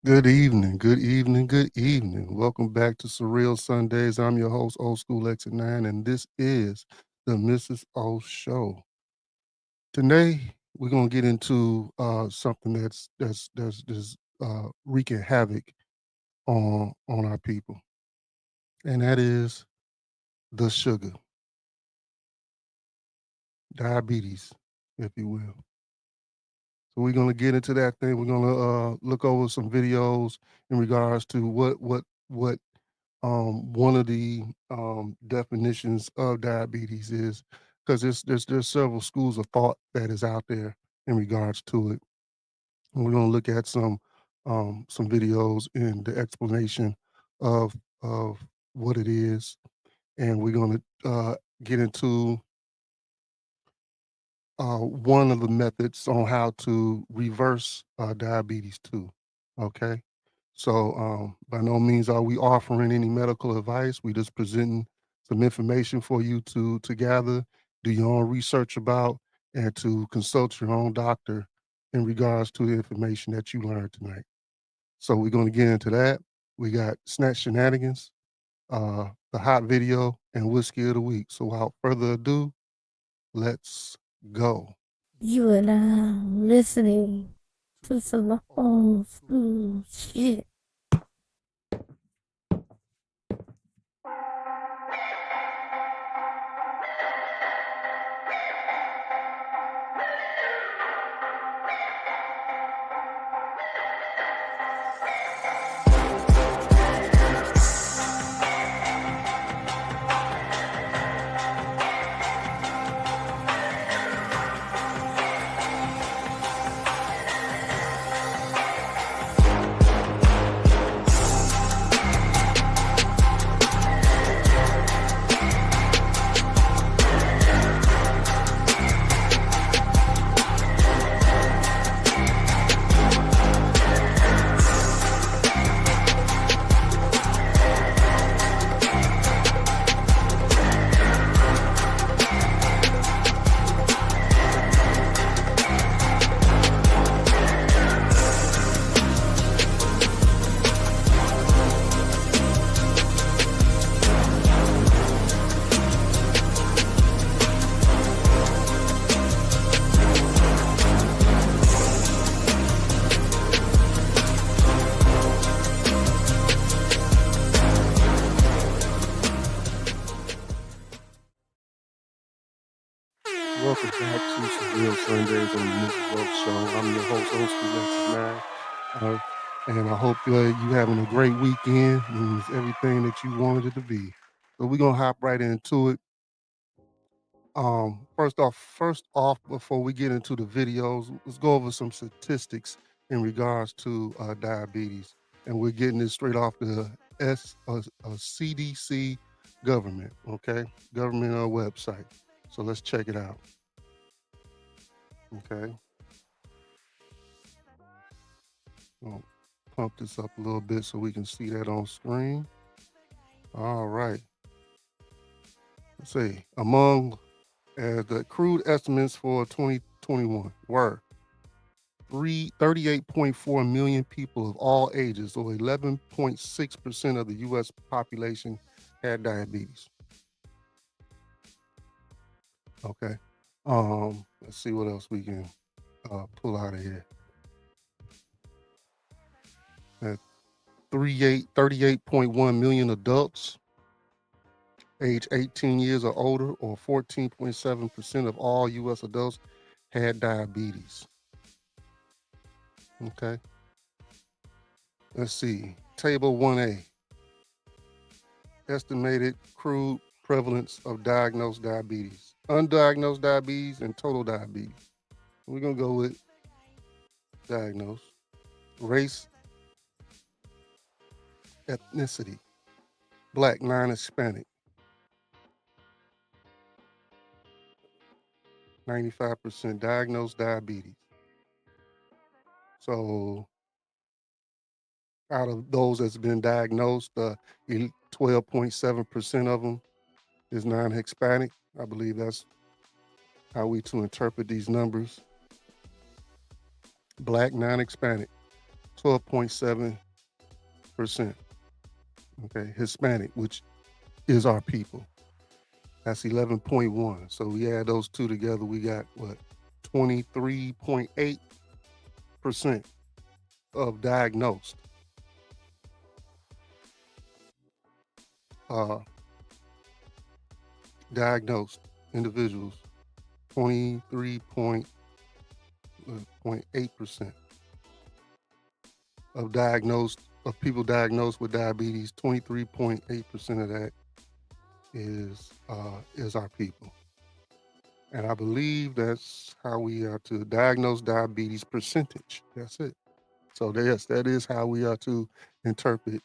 Good evening, good evening, good evening. Welcome back to Surreal Sundays. I'm your host, Old School X9, and this is the Mrs. O Show. Today, we're gonna get into something that's wreaking havoc on our people, and that is the sugar, diabetes, if you will. So we're gonna get into that thing. We're gonna look over some videos in regards to what one of the definitions of diabetes is, because there's several schools of thought that is out there in regards to it. And we're going to look at some videos and the explanation of of what it is, and we're going to get into one of the methods on how to reverse diabetes too. Okay. So by no means are we offering any medical advice. We just presenting some information for you to gather, do your own research about, and to consult your own doctor in regards to the information that you learned tonight. So we're going to get into that. We got Snatch Shenanigans, the hot video, and Whiskey of the Week. So without further ado, let's go. You are now listening to some old school shit. Welcome back to some Real Sundays on the Mrs. Love Show. I'm your host, Old School Lexus 9. Uh, and I hope you having a great weekend and it's everything that you wanted it to be. So we're gonna hop right into it. First off, before we get into the videos, let's go over some statistics in regards to diabetes, and we're getting this straight off the CDC government, okay, government website. So let's check it out, okay. I'll pump this up a little bit so we can see that on screen. All right. Let's see. Among the crude estimates for 2021 were 38.4 million people of all ages, or 11.6% of the U.S. population, had diabetes. Okay. Let's see what else we can pull out of here. At 38.1 million adults age 18 years or older, or 14.7% of all U.S. adults, had diabetes. Okay. Let's see. Table 1A, estimated crude prevalence of diagnosed diabetes, undiagnosed diabetes, and total diabetes. We're going to go with diagnosed. Race, ethnicity, Black, non-Hispanic, 95% diagnosed diabetes. So out of those that's been diagnosed, 12.7% of them is non-Hispanic. I believe that's how we to interpret these numbers. Black, non-Hispanic. 12.7%. Okay, Hispanic, which is our people, that's 11.1. So we add those two together, we got what, 23.8% of uh, diagnosed individuals, 23.8% of people diagnosed with diabetes. 23.8% of that is our people. And I believe that's how we are to diagnose diabetes percentage. That's it. So yes, that is how we are to interpret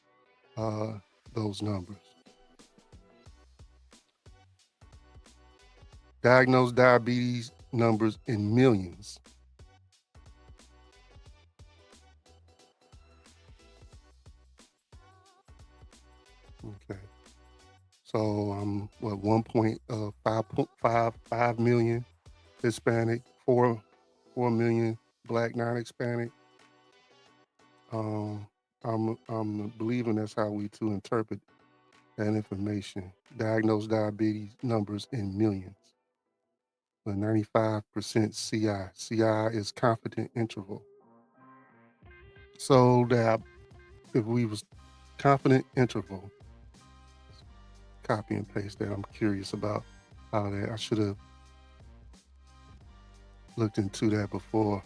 uh, those numbers. Diagnosed diabetes numbers in millions. Okay. So what, 1.5 million Hispanic, 4 million Black non-Hispanic. Um, I'm believing that's how we to interpret that information. Diagnosed diabetes numbers in millions. The 95% CI. CI is confident interval. So that if we was confident interval, copy and paste that. I'm curious about how that. I should have looked into that before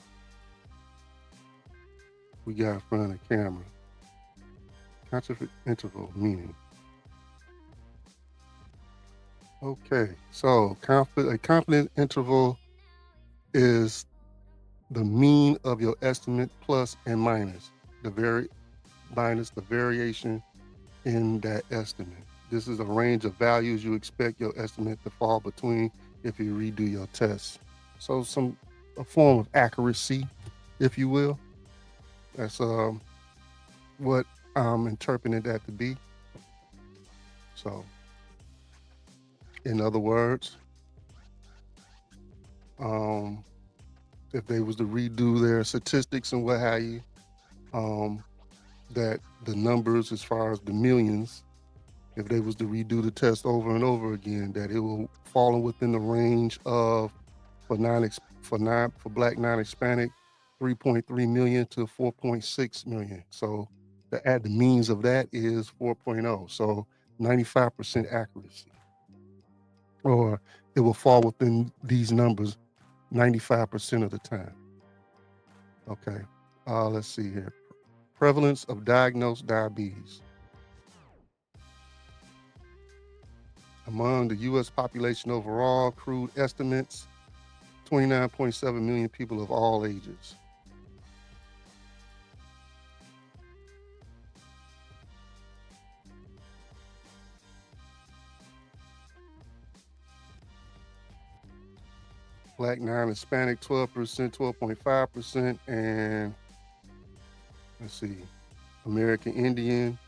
we got in front of the camera. Confident interval meaning. Okay, so a confident interval is the mean of your estimate plus and minus the variation in that estimate. This is a range of values you expect your estimate to fall between if you redo your test. So a form of accuracy, if you will. That's what I'm interpreting that to be. So, in other words, um, if they was to redo their statistics and what have you, um, that the numbers as far as the millions, if they was to redo the test over and over again, that it will fall within the range of for Black non-Hispanic, 3.3 million to 4.6 million. So the means of that is 4.0. So 95% accuracy, or it will fall within these numbers 95% of the time. Okay. Let's see here. Prevalence of diagnosed diabetes. Among the U.S. population overall, crude estimates 29.7 million people of all ages. Black non-Hispanic 12%, 12.5%, and let's see, American Indian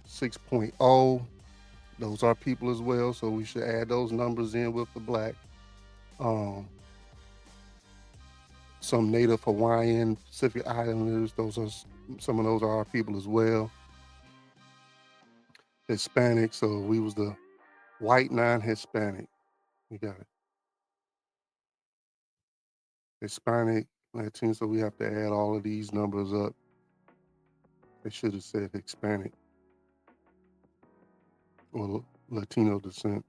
6.0. Those are people as well, so we should add those numbers in with the Black. Um, some Native Hawaiian, Pacific Islanders, some of those are our people as well. Hispanic, so we was the white non-Hispanic. We got it. Hispanic, Latino, so we have to add all of these numbers up. They should have said Hispanic or Latino descent.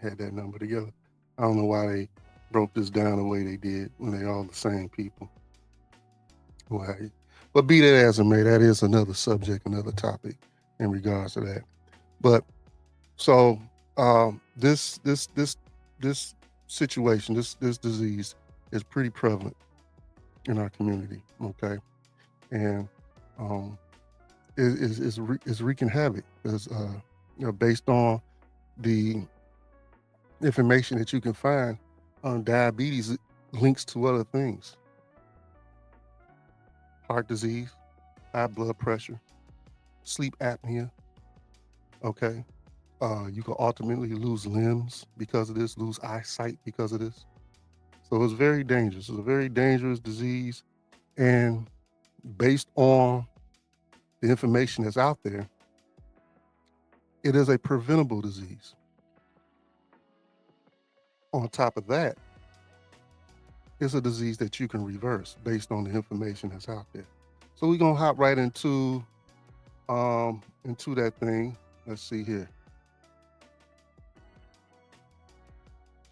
Had that number together. I don't know why they broke this down the way they did when they all the same people. Why? But be that as it may, that is another subject, another topic in regards to that. But so this situation, this disease is pretty prevalent in our community. Okay, and um, is wreaking havoc because based on the information that you can find on diabetes, links to other things: heart disease, high blood pressure, sleep apnea. Okay, you can ultimately lose limbs because of this, lose eyesight because of this. So it's very dangerous. It's a very dangerous disease, and based on the information that's out there, it is a preventable disease. On top of that, it's a disease that you can reverse based on the information that's out there. So we're gonna hop right into that thing. Let's see here.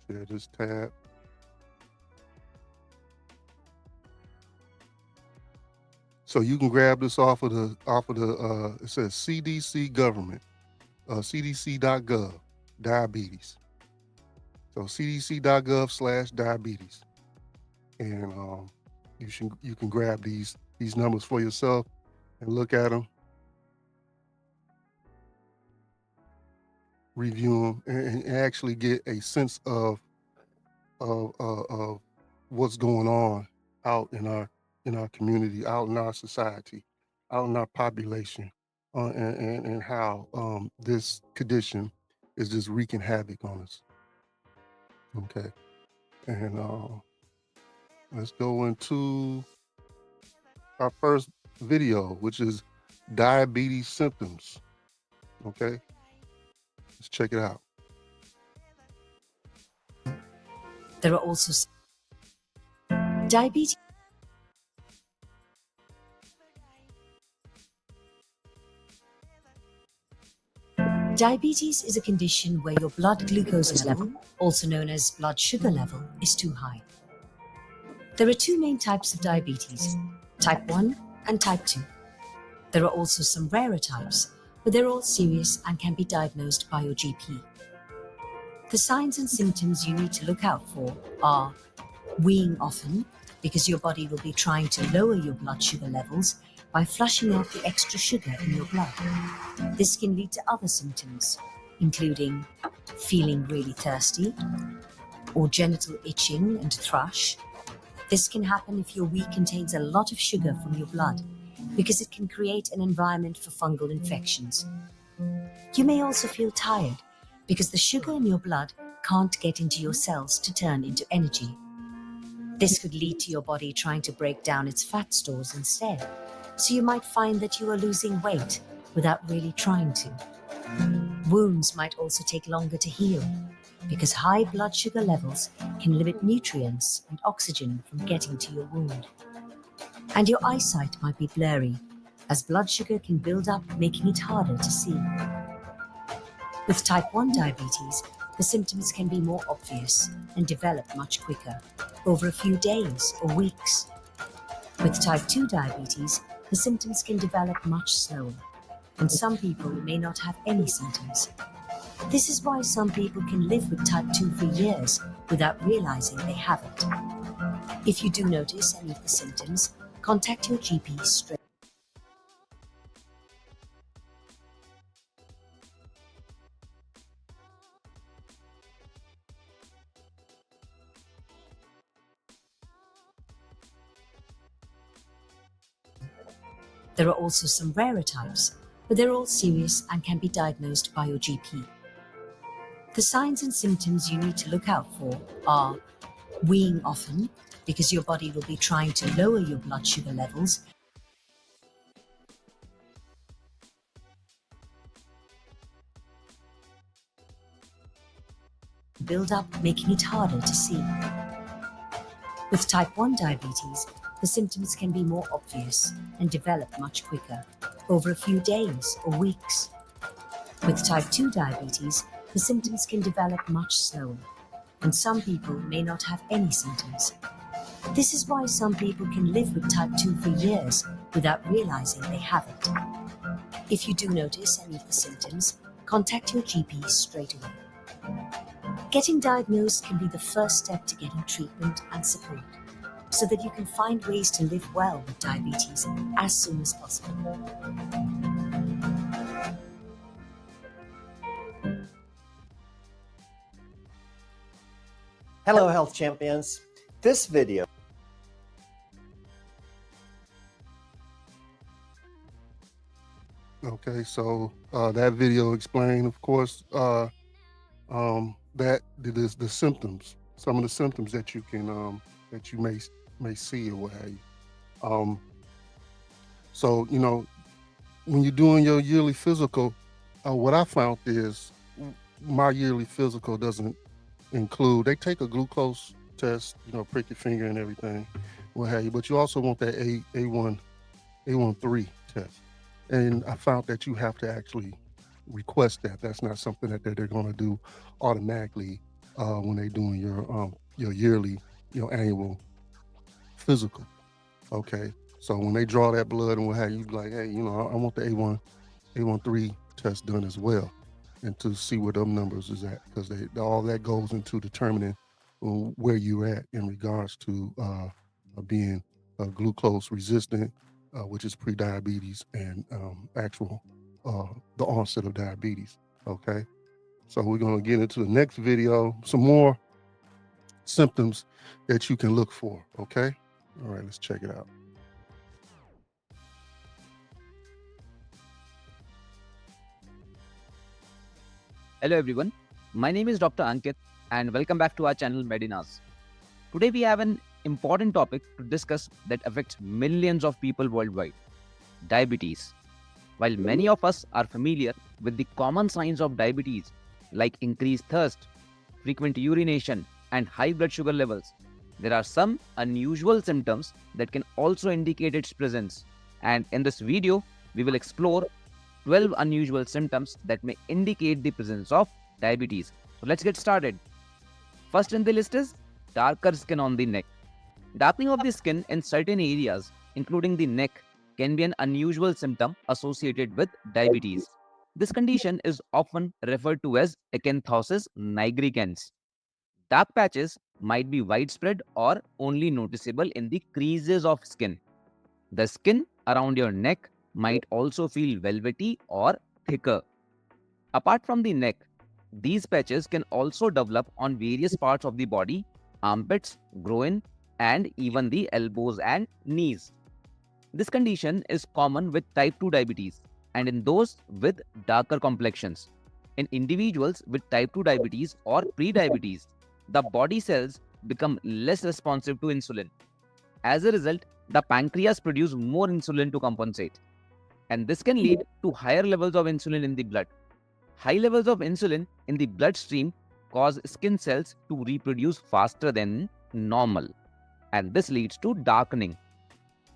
Share this tab. So you can grab this off of the it says CDC government, cdc.gov, diabetes. So cdc.gov/diabetes, and you can grab these numbers for yourself and look at them, review them, and actually get a sense of what's going on out in our community, out in our society, out in our population, and how this condition is just wreaking havoc on us. Okay, and let's go into our first video, which is diabetes symptoms. Okay, let's check it out. There are also diabetes. Diabetes is a condition where your blood glucose level, also known as blood sugar level, is too high. There are two main types of diabetes, type 1 and type 2. There are also some rarer types, but they're all serious and can be diagnosed by your GP. The signs and symptoms you need to look out for are weeing often, because your body will be trying to lower your blood sugar levels by flushing out the extra sugar in your blood. This can lead to other symptoms, including feeling really thirsty or genital itching and thrush. This can happen if your wee contains a lot of sugar from your blood, because it can create an environment for fungal infections. You may also feel tired, because the sugar in your blood can't get into your cells to turn into energy. This could lead to your body trying to break down its fat stores instead, so you might find that you are losing weight without really trying to. Wounds might also take longer to heal, because high blood sugar levels can limit nutrients and oxygen from getting to your wound. And your eyesight might be blurry, as blood sugar can build up, making it harder to see. With type 1 diabetes, the symptoms can be more obvious and develop much quicker, over a few days or weeks. With type 2 diabetes, the symptoms can develop much slower, and some people may not have any symptoms. This is why some people can live with type 2 for years without realizing they have it. If you do notice any of the symptoms, contact your GP straight. There are also some rarer types, but they're all serious and can be diagnosed by your GP. The signs and symptoms you need to look out for are weeing often, because your body will be trying to lower your blood sugar levels. Build up, making it harder to see. With type 1 diabetes, the symptoms can be more obvious and develop much quicker, over a few days or weeks. With type 2 diabetes, the symptoms can develop much slower, and some people may not have any symptoms. This is why some people can live with type 2 for years without realizing they have it. If you do notice any of the symptoms, contact your GP straight away. Getting diagnosed can be the first step to getting treatment and support, so that you can find ways to live well with diabetes as soon as possible. Hello, health champions. This video Okay, so that video explained, of course, that the symptoms, some of the symptoms that you can that you may see or what have you. So, when you're doing your yearly physical, what I found is my yearly physical doesn't include, they take a glucose test, prick your finger and everything, what have you, but you also want that A13 test. And I found that you have to actually request that. That's not something that they're going to do automatically when they're doing your yearly, annual physical. Okay. So when they draw that blood and what have you, be like, hey, I want the A13 test done as well, and to see where them numbers is at, because all that goes into determining where you're at in regards to being glucose resistant, which is pre-diabetes, and actual the onset of diabetes. Okay, so we're gonna get into the next video, some more symptoms that you can look for. Okay, all right, let's check it out. Hello everyone, my name is Dr. Ankit and welcome back to our channel Medinas. Today we have an important topic to discuss that affects millions of people worldwide, diabetes. While many of us are familiar with the common signs of diabetes like increased thirst, frequent urination and high blood sugar levels, there are some unusual symptoms that can also indicate its presence. And in this video, we will explore 12 unusual symptoms that may indicate the presence of diabetes. So let's get started. First in the list is darker skin on the neck. Darkening of the skin in certain areas, including the neck, can be an unusual symptom associated with diabetes. This condition is often referred to as acanthosis nigricans. Dark patches might be widespread or only noticeable in the creases of skin. The skin around your neck might also feel velvety or thicker. Apart from the neck, these patches can also develop on various parts of the body, armpits, groin, and even the elbows and knees. This condition is common with type 2 diabetes and in those with darker complexions. In individuals with type 2 diabetes or pre-diabetes, the body cells become less responsive to insulin. As a result, the pancreas produces more insulin to compensate, and this can lead to higher levels of insulin in the blood. High levels of insulin in the bloodstream cause skin cells to reproduce faster than normal, and this leads to darkening.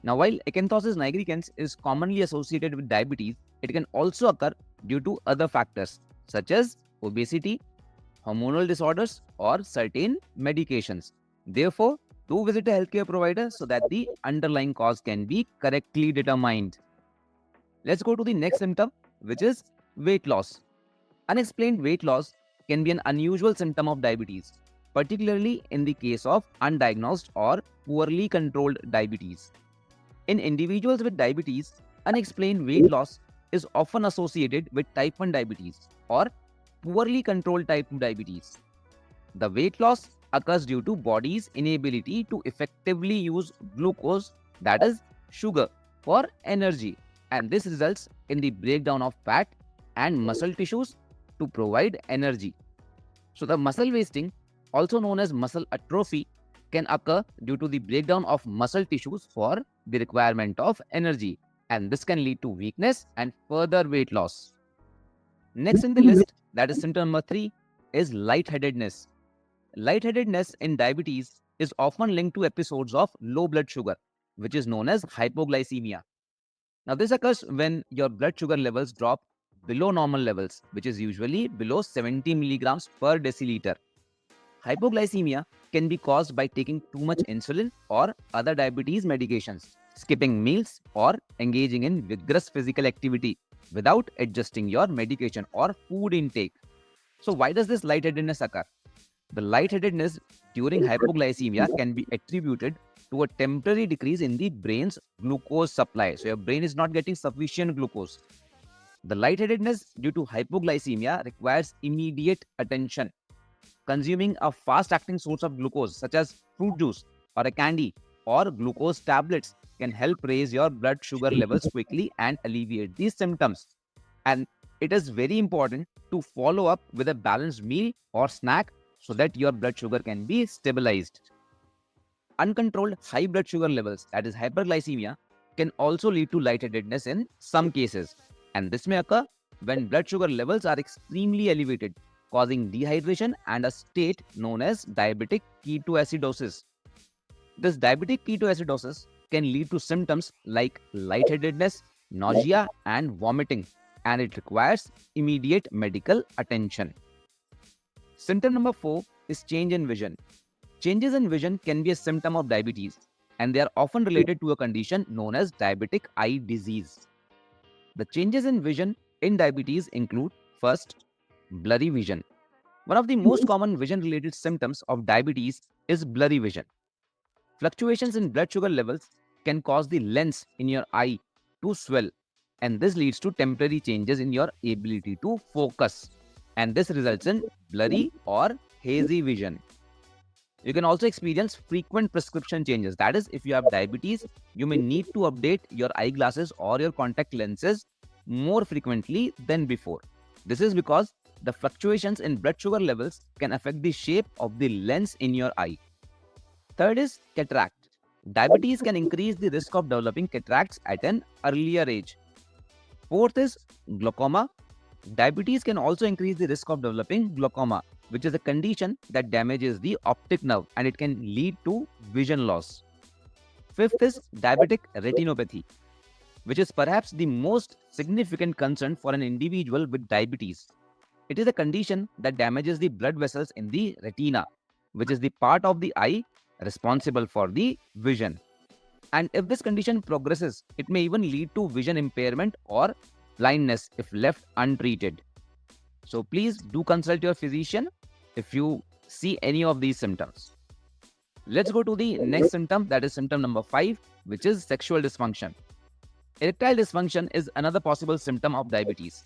Now, while acanthosis nigricans is commonly associated with diabetes, it can also occur due to other factors such as obesity, hormonal disorders, or certain medications. Therefore, do visit a healthcare provider so that the underlying cause can be correctly determined. Let's go to the next symptom, which is weight loss. Unexplained weight loss can be an unusual symptom of diabetes, particularly in the case of undiagnosed or poorly controlled diabetes. In individuals with diabetes, unexplained weight loss is often associated with type 1 diabetes or poorly controlled type 2 diabetes. The weight loss occurs due to body's inability to effectively use glucose, that is sugar, for energy, and this results in the breakdown of fat and muscle tissues to provide energy. So the muscle wasting, also known as muscle atrophy, can occur due to the breakdown of muscle tissues for the requirement of energy, and this can lead to weakness and further weight loss. Next in the list, that is symptom number 3, is lightheadedness. Lightheadedness in diabetes is often linked to episodes of low blood sugar, which is known as hypoglycemia. Now, this occurs when your blood sugar levels drop below normal levels, which is usually below 70 milligrams per deciliter. Hypoglycemia can be caused by taking too much insulin or other diabetes medications, skipping meals, or engaging in vigorous physical activity without adjusting your medication or food intake. So, why does this lightheadedness occur? The lightheadedness during hypoglycemia can be attributed to a temporary decrease in the brain's glucose supply. So, your brain is not getting sufficient glucose. The lightheadedness due to hypoglycemia requires immediate attention. Consuming a fast-acting source of glucose, such as fruit juice or a candy or glucose tablets, can help raise your blood sugar levels quickly and alleviate these symptoms. And it is very important to follow up with a balanced meal or snack so that your blood sugar can be stabilized. Uncontrolled high blood sugar levels, that is hyperglycemia, can also lead to lightheadedness in some cases, and this may occur when blood sugar levels are extremely elevated, causing dehydration and a state known as diabetic ketoacidosis. This diabetic ketoacidosis can lead to symptoms like lightheadedness, nausea, and vomiting, and it requires immediate medical attention. Symptom number 4 is change in vision. Changes in vision can be a symptom of diabetes, and they are often related to a condition known as diabetic eye disease. The changes in vision in diabetes include: first, blurry vision. One of the most common vision related symptoms of diabetes is blurry vision. Fluctuations in blood sugar levels can cause the lens in your eye to swell, and this leads to temporary changes in your ability to focus, and this results in blurry or hazy vision. You can also experience frequent prescription changes. That is, if you have diabetes, you may need to update your eyeglasses or your contact lenses more frequently than before. This is because the fluctuations in blood sugar levels can affect the shape of the lens in your eye. Third is cataract. Diabetes can increase the risk of developing cataracts at an earlier age. Fourth is glaucoma. Diabetes can also increase the risk of developing glaucoma, which is a condition that damages the optic nerve and it can lead to vision loss. Fifth is diabetic retinopathy, which is perhaps the most significant concern for an individual with diabetes. It is a condition that damages the blood vessels in the retina, which is the part of the eye responsible for the vision. And if this condition progresses, it may even lead to vision impairment or blindness if left untreated. So please do consult your physician if you see any of these symptoms. Let's go to the next symptom, that is symptom number 5, which is sexual dysfunction. Erectile dysfunction is another possible symptom of diabetes,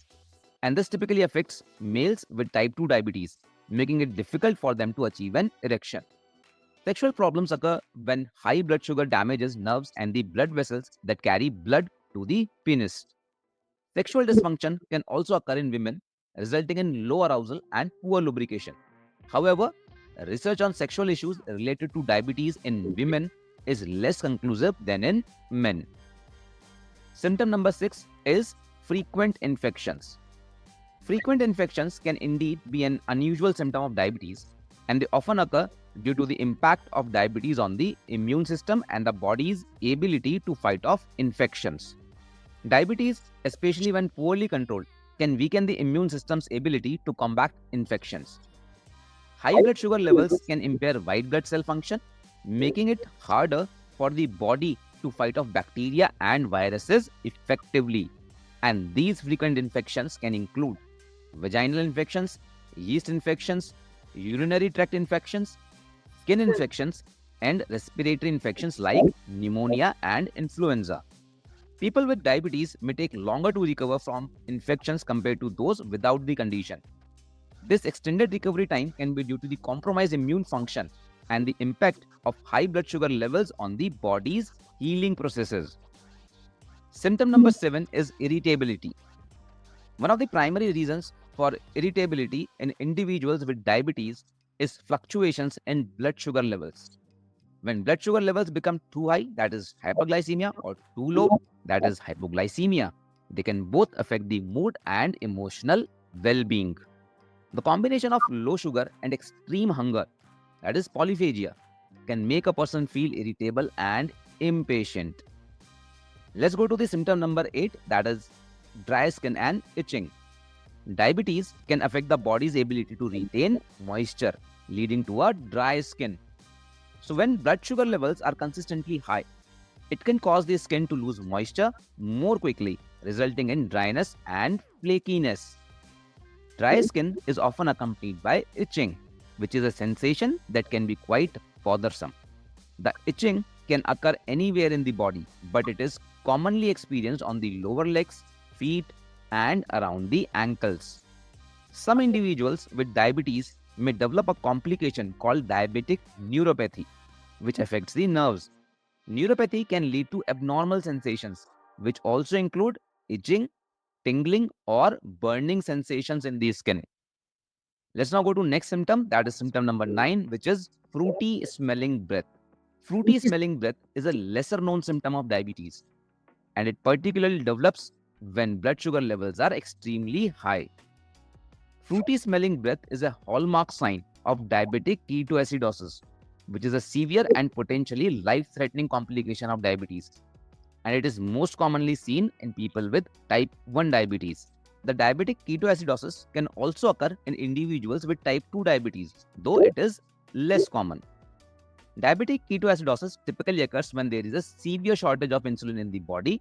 and this typically affects males with type 2 diabetes, making it difficult for them to achieve an erection. Sexual problems occur when high blood sugar damages nerves and the blood vessels that carry blood to the penis. Sexual dysfunction can also occur in women, resulting in low arousal and poor lubrication. However, research on sexual issues related to diabetes in women is less conclusive than in men. Symptom number 6 is frequent infections. Frequent infections can indeed be an unusual symptom of diabetes, and they often occur due to the impact of diabetes on the immune system and the body's ability to fight off infections. Diabetes, especially when poorly controlled, can weaken the immune system's ability to combat infections. High blood sugar levels can impair white blood cell function, making it harder for the body to fight off bacteria and viruses effectively. And these frequent infections can include vaginal infections, yeast infections, urinary tract infections, skin infections, and respiratory infections like pneumonia and influenza. People with diabetes may take longer to recover from infections compared to those without the condition. This extended recovery time can be due to the compromised immune function and the impact of high blood sugar levels on the body's healing processes. Symptom number 7 is irritability. One of the primary reasons for irritability in individuals with diabetes is fluctuations in blood sugar levels. When blood sugar levels become too high, that is hyperglycemia, or too low, that is hypoglycemia, they can both affect the mood and emotional well-being. The combination of low sugar and extreme hunger, that is polyphagia, can make a person feel irritable and impatient. Let's go to the symptom number 8, that is dry skin and itching. Diabetes can affect the body's ability to retain moisture, leading to a dry skin. So when blood sugar levels are consistently high, it can cause the skin to lose moisture more quickly, resulting in dryness and flakiness. Dry skin is often accompanied by itching, which is a sensation that can be quite bothersome. The itching can occur anywhere in the body, but it is commonly experienced on the lower legs, feet, and around the ankles. Some individuals with diabetes may develop a complication called diabetic neuropathy, which affects the nerves. Neuropathy can lead to abnormal sensations, which also include itching, tingling, or burning sensations in the skin. Let's now go to next symptom, that is symptom number 9, which is fruity smelling breath. Fruity smelling breath is a lesser known symptom of diabetes, and it particularly develops when blood sugar levels are extremely high. Fruity smelling breath is a hallmark sign of diabetic ketoacidosis, which is a severe and potentially life-threatening complication of diabetes, and it is most commonly seen in people with type 1 diabetes. The diabetic ketoacidosis can also occur in individuals with type 2 diabetes, though it is less common. Diabetic ketoacidosis typically occurs when there is a severe shortage of insulin in the body,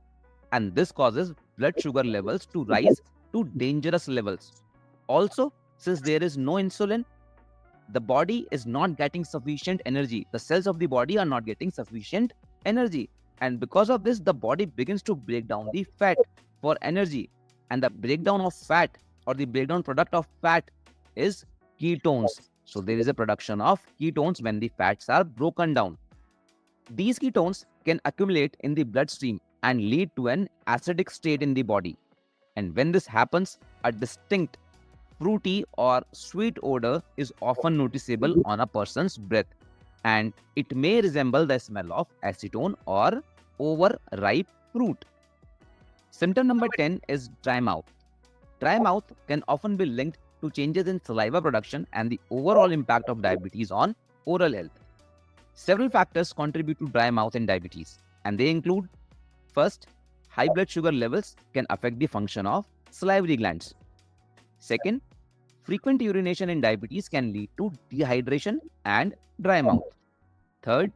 and this causes blood sugar levels to rise to dangerous levels. Also, since there is no insulin, the body is not getting sufficient energy. The cells of the body are not getting sufficient energy. And because of this, the body begins to break down the fat for energy. And the breakdown of fat or the breakdown product of fat is ketones. So there is a production of ketones when the fats are broken down. These ketones can accumulate in the bloodstream and lead to an acidic state in the body. And when this happens, a distinct fruity or sweet odor is often noticeable on a person's breath, and it may resemble the smell of acetone or overripe fruit. Symptom number 10 is dry mouth. Dry mouth can often be linked to changes in saliva production and the overall impact of diabetes on oral health. Several factors contribute to dry mouth in diabetes, and they include: first, high blood sugar levels can affect the function of salivary glands. Second, frequent urination in diabetes can lead to dehydration and dry mouth. Third,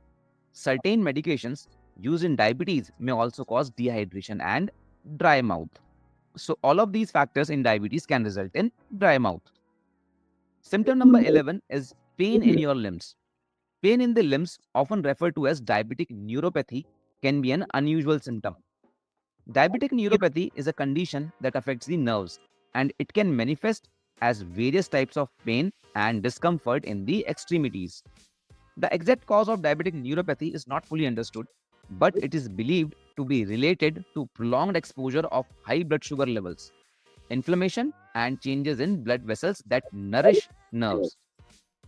certain medications used in diabetes may also cause dehydration and dry mouth. So, all of these factors in diabetes can result in dry mouth. Symptom number 11 is pain in your limbs. Pain in the limbs, often referred to as diabetic neuropathy, can be an unusual symptom. Diabetic neuropathy is a condition that affects the nerves, and it can manifest as various types of pain and discomfort in the extremities. The exact cause of diabetic neuropathy is not fully understood, but it is believed to be related to prolonged exposure of high blood sugar levels, inflammation, and changes in blood vessels that nourish nerves.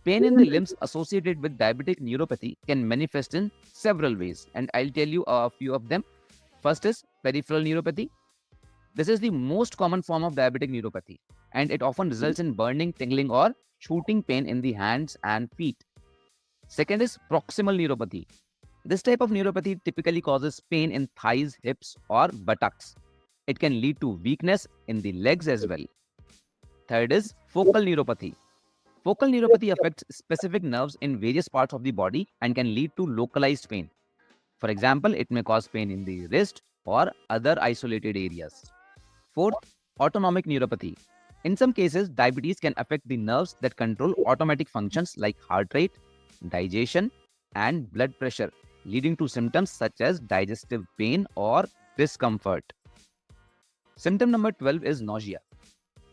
Pain in the limbs associated with diabetic neuropathy can manifest in several ways, and I'll tell you a few of them. First is peripheral neuropathy. This is the most common form of diabetic neuropathy, and it often results in burning, tingling, or shooting pain in the hands and feet. Second is proximal neuropathy. This type of neuropathy typically causes pain in thighs, hips, or buttocks. It can lead to weakness in the legs as well. Third is focal neuropathy. Focal neuropathy affects specific nerves in various parts of the body and can lead to localized pain. For example, it may cause pain in the wrist or other isolated areas. Fourth, autonomic neuropathy. In some cases, diabetes can affect the nerves that control automatic functions like heart rate, digestion, and blood pressure, leading to symptoms such as digestive pain or discomfort. Symptom number 12 is nausea.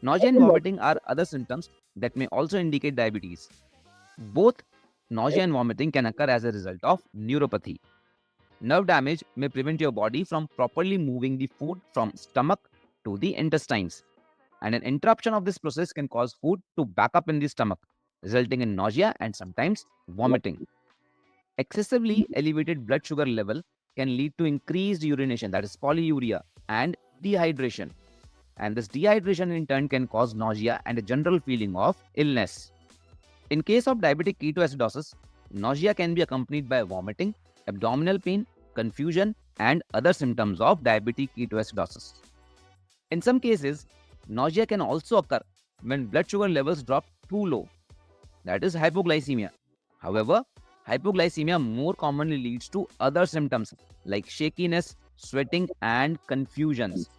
Nausea and vomiting are other symptoms that may also indicate diabetes. Both nausea and vomiting can occur as a result of neuropathy. Nerve damage may prevent your body from properly moving the food from stomach to the intestines, and an interruption of this process can cause food to back up in the stomach, resulting in nausea and sometimes vomiting. Excessively elevated blood sugar level can lead to increased urination, that is polyuria, and dehydration. And this dehydration in turn can cause nausea and a general feeling of illness. In case of diabetic ketoacidosis, nausea can be accompanied by vomiting, abdominal pain, confusion, and other symptoms of diabetic ketoacidosis. In some cases, nausea can also occur when blood sugar levels drop too low, that is hypoglycemia. However, hypoglycemia more commonly leads to other symptoms like shakiness, sweating, and confusions.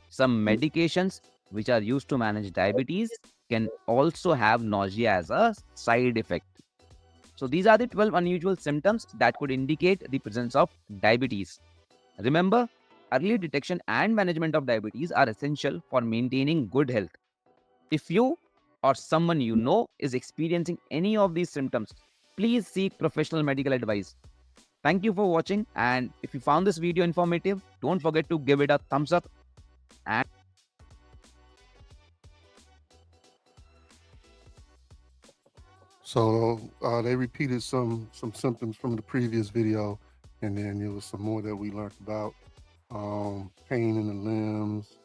Some medications which are used to manage diabetes can also have nausea as a side effect. So these are the 12 unusual symptoms that could indicate the presence of diabetes. Remember, early detection and management of diabetes are essential for maintaining good health. If you or someone you know is experiencing any of these symptoms, please seek professional medical advice. Thank you for watching, and if you found this video informative, don't forget to give it a thumbs up. And So they repeated some symptoms from the previous video, and then there was some more that we learned about. pain in the limbs,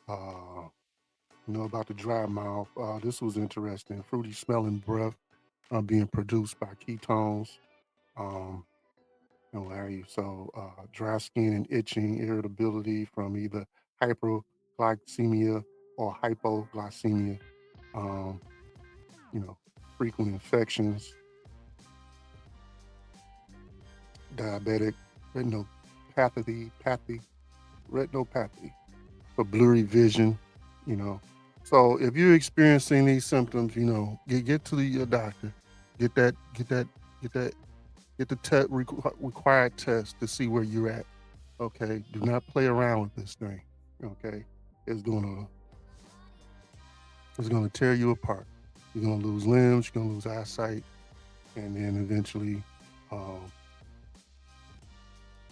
about the dry mouth. This was interesting. Fruity smelling breath being produced by ketones. Um, and what have you. So dry skin and itching, irritability from either hyperglycemia or hypoglycemia. Um, frequent infections, diabetic retinopathy, for blurry vision. You know, so if you're experiencing these symptoms, get to your doctor, get the required test to see where you're at. Okay, do not play around with this thing. Okay, it's gonna tear you apart. You're gonna lose limbs. You're gonna lose eyesight, and then eventually, um,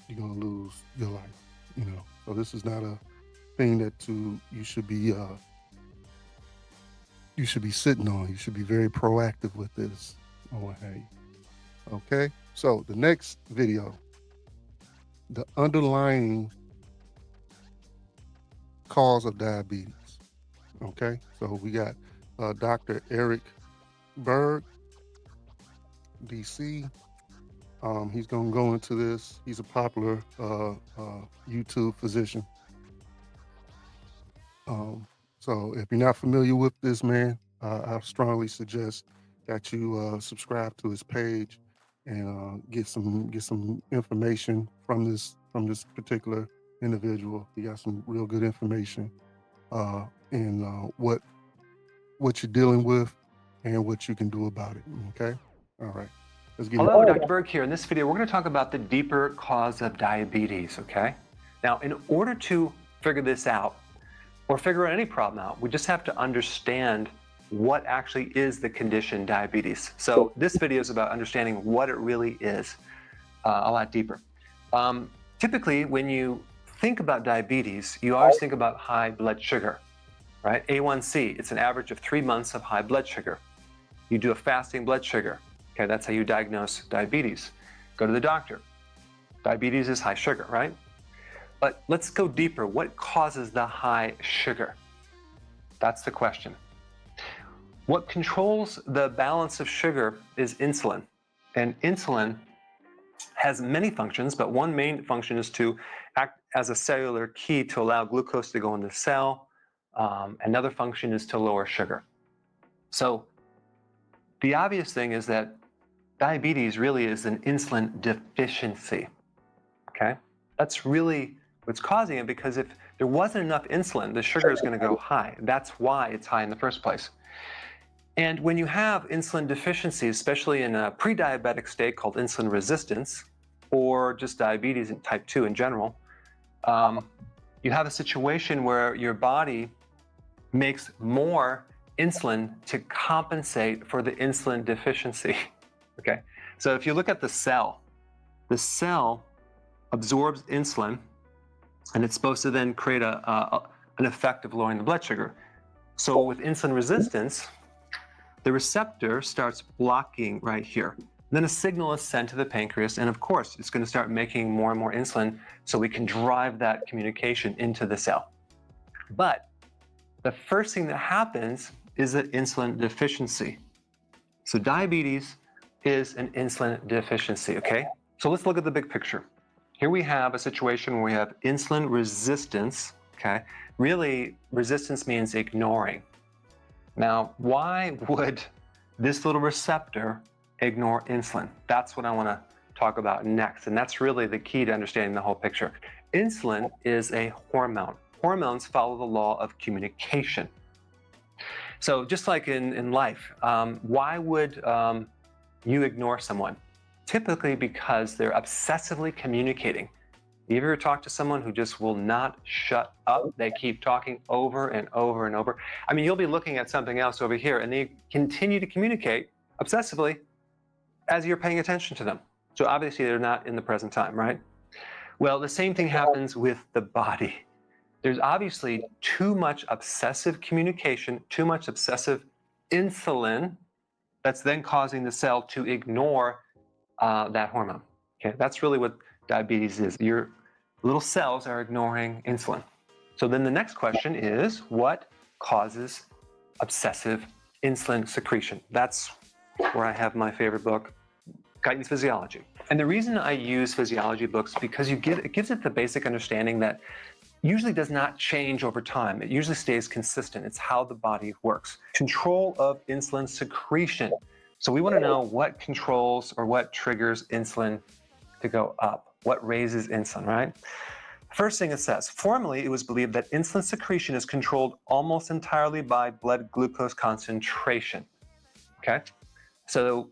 you're gonna lose your life. So this is not a thing that you should be sitting on. You should be very proactive with this. Oh, hey. Okay. So the next video, the underlying cause of diabetes. Okay. So we got Dr. Eric Berg, DC. He's going to go into this. He's a popular YouTube physician. So if you're not familiar with this man, I strongly suggest that you subscribe to his page and get some information from this particular individual. He got some real good information in what you're dealing with and what you can do about it. Okay, all right. Let's get Hello, Dr. Berg here. In this video, we're going to talk about the deeper cause of diabetes, okay? Now, in order to figure this out, or figure any problem out, we just have to understand what actually is the condition diabetes. So this video is about understanding what it really is a lot deeper. Typically, when you think about diabetes, you always think about high blood sugar, right? A1C, it's an average of 3 months of high blood sugar. You do a fasting blood sugar. Okay, that's how you diagnose diabetes. Go to the doctor. Diabetes is high sugar, right? But let's go deeper. What causes the high sugar? That's the question. What controls the balance of sugar is insulin. And insulin has many functions, but one main function is to act as a cellular key to allow glucose to go in the cell. Another function is to lower sugar. So the obvious thing is that diabetes really is an insulin deficiency, okay? That's really what's causing it, because if there wasn't enough insulin, the sugar is going to go high. That's why it's high in the first place. And when you have insulin deficiency, especially in a pre-diabetic state called insulin resistance, or just diabetes in type 2 in general, you have a situation where your body makes more insulin to compensate for the insulin deficiency. Okay, so if you look at the cell absorbs insulin, and it's supposed to then create an effect of lowering the blood sugar. So with insulin resistance, the receptor starts blocking right here. Then a signal is sent to the pancreas, and of course, it's going to start making more and more insulin so we can drive that communication into the cell. But the first thing that happens is an insulin deficiency. So diabetes is an insulin deficiency, okay? So let's look at the big picture. Here we have a situation where we have insulin resistance, okay? Really, resistance means ignoring. Now, why would this little receptor ignore insulin? That's what I want to talk about next, and that's really the key to understanding the whole picture. Insulin is a hormone. Hormones follow the law of communication. So just like in life, why would you ignore someone? Typically because they're obsessively communicating. You ever talk to someone who just will not shut up? They keep talking over and over and over. I mean, you'll be looking at something else over here, and they continue to communicate obsessively as you're paying attention to them. So obviously they're not in the present time, right? Well, the same thing happens with the body. There's obviously too much obsessive communication, too much obsessive insulin that's then causing the cell to ignore that hormone. Okay, that's really what diabetes is. You're Little cells are ignoring insulin. So then the next question is, what causes obsessive insulin secretion? That's where I have my favorite book, Guyton's Physiology. And the reason I use physiology books because it gives it the basic understanding that usually does not change over time. It usually stays consistent. It's how the body works. Control of insulin secretion. So we want to know what controls or what triggers insulin to go up, what raises insulin, right? First thing it says, formerly it was believed that insulin secretion is controlled almost entirely by blood glucose concentration, okay? So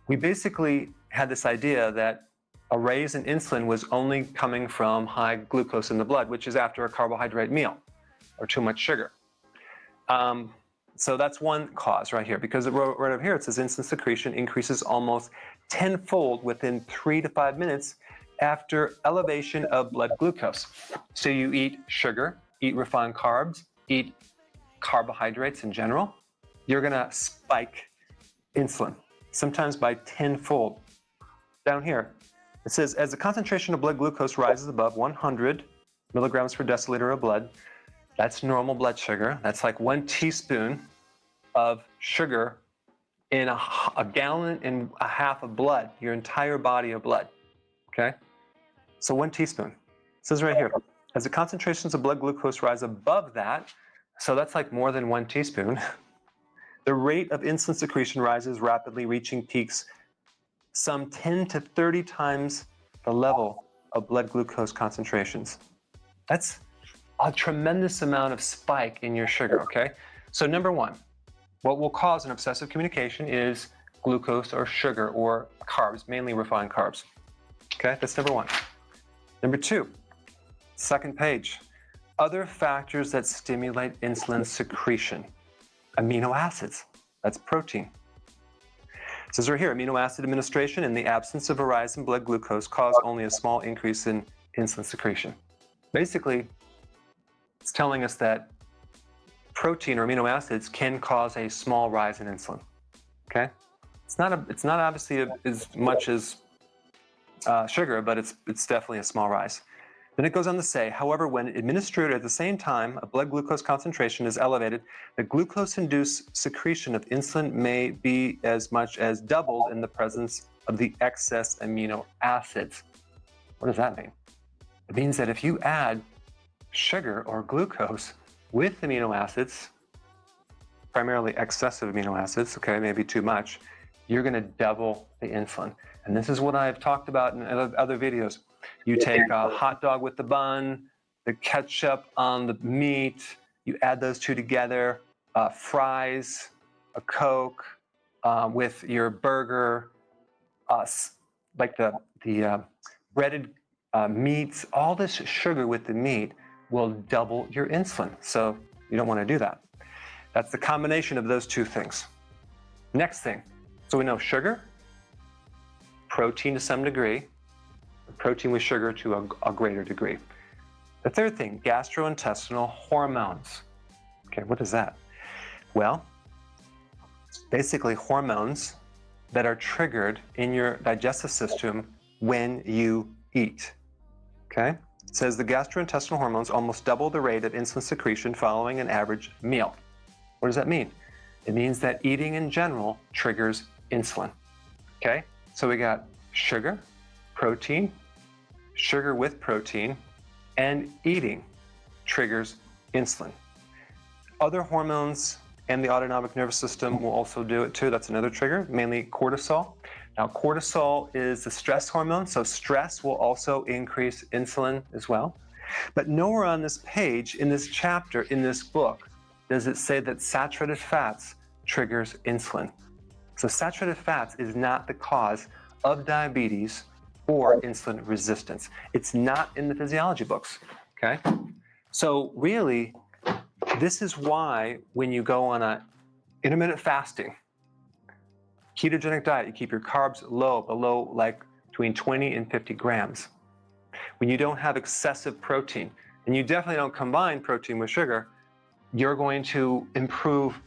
we basically had this idea that a raise in insulin was only coming from high glucose in the blood, which is after a carbohydrate meal or too much sugar. So that's one cause right here, because right over here it says insulin secretion increases almost tenfold within 3 to 5 minutes after elevation of blood glucose. So you eat sugar, eat refined carbs, eat carbohydrates in general, you're gonna spike insulin, sometimes by tenfold. Down here, it says, as the concentration of blood glucose rises above 100 milligrams per deciliter of blood, that's normal blood sugar. That's like 1 teaspoon of sugar in a gallon and a half of blood, your entire body of blood, okay? So 1 teaspoon. It says right here, as the concentrations of blood glucose rise above that, so that's like more than 1 teaspoon, the rate of insulin secretion rises rapidly, reaching peaks some 10 to 30 times the level of blood glucose concentrations. That's a tremendous amount of spike in your sugar, okay? So number one, what will cause an obsessive communication is glucose or sugar or carbs, mainly refined carbs, okay? That's number one. Number two, second page, other factors that stimulate insulin secretion. Amino acids, that's protein. It says right here, amino acid administration in the absence of a rise in blood glucose cause only a small increase in insulin secretion. Basically, it's telling us that protein or amino acids can cause a small rise in insulin, okay? It's not obviously as much as sugar, but it's definitely a small rise. Then it goes on to say, however, when administered at the same time, a blood glucose concentration is elevated, the glucose-induced secretion of insulin may be as much as doubled in the presence of the excess amino acids. What does that mean? It means that if you add sugar or glucose with amino acids, primarily excessive amino acids, okay, maybe too much, you're gonna double the insulin. And this is what I've talked about in other videos. You take a hot dog with the bun, the ketchup on the meat, you add those two together, fries, a Coke, with your burger, like the breaded meats, all this sugar with the meat will double your insulin. So you don't want to do that. That's the combination of those two things. Next thing, so we know sugar, protein to some degree, protein with sugar to a greater degree. The third thing, gastrointestinal hormones. Okay, what is that? Well, basically hormones that are triggered in your digestive system when you eat. Okay? It says the gastrointestinal hormones almost double the rate of insulin secretion following an average meal. What does that mean? It means that eating in general triggers insulin. Okay? So we got sugar, protein, sugar with protein, and eating triggers insulin. Other hormones and the autonomic nervous system will also do it too. That's another trigger, mainly cortisol. Now, cortisol is the stress hormone, so stress will also increase insulin as well. But nowhere on this page, in this chapter, in this book, does it say that saturated fats triggers insulin. So saturated fats is not the cause of diabetes or insulin resistance. It's not in the physiology books, okay? So really, this is why when you go on a intermittent fasting, ketogenic diet, you keep your carbs low, below like between 20 and 50 grams. When you don't have excessive protein, and you definitely don't combine protein with sugar, you're going to improve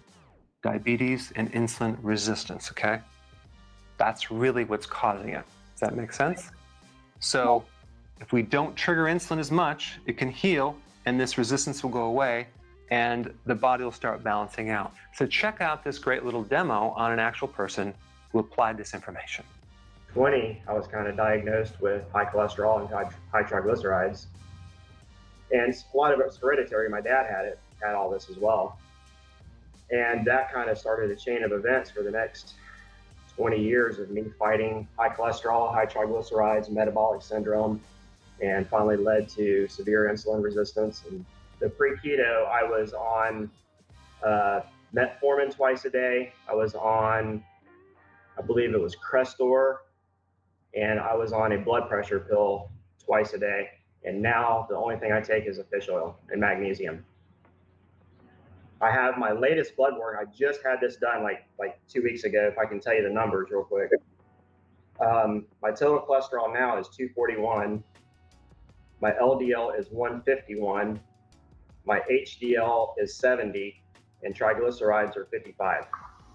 diabetes and insulin resistance, okay? That's really what's causing it. Does that make sense? So If we don't trigger insulin as much, it can heal and this resistance will go away and the body will start balancing out. So check out this great little demo on an actual person who applied this information. 20, I was kind of diagnosed with high cholesterol and high triglycerides. And a lot of it was hereditary. My dad had all this as well. And that kind of started a chain of events for the next 20 years of me fighting high cholesterol, high triglycerides, metabolic syndrome, and finally led to severe insulin resistance. And the pre-keto, I was on metformin twice a day. I was on, I believe it was Crestor, and I was on a blood pressure pill twice a day. And now the only thing I take is a fish oil and magnesium. I have my latest blood work. I just had this done like 2 weeks ago. If I can tell you the numbers real quick. My total cholesterol now is 241. My LDL is 151. My HDL is 70, and triglycerides are 55.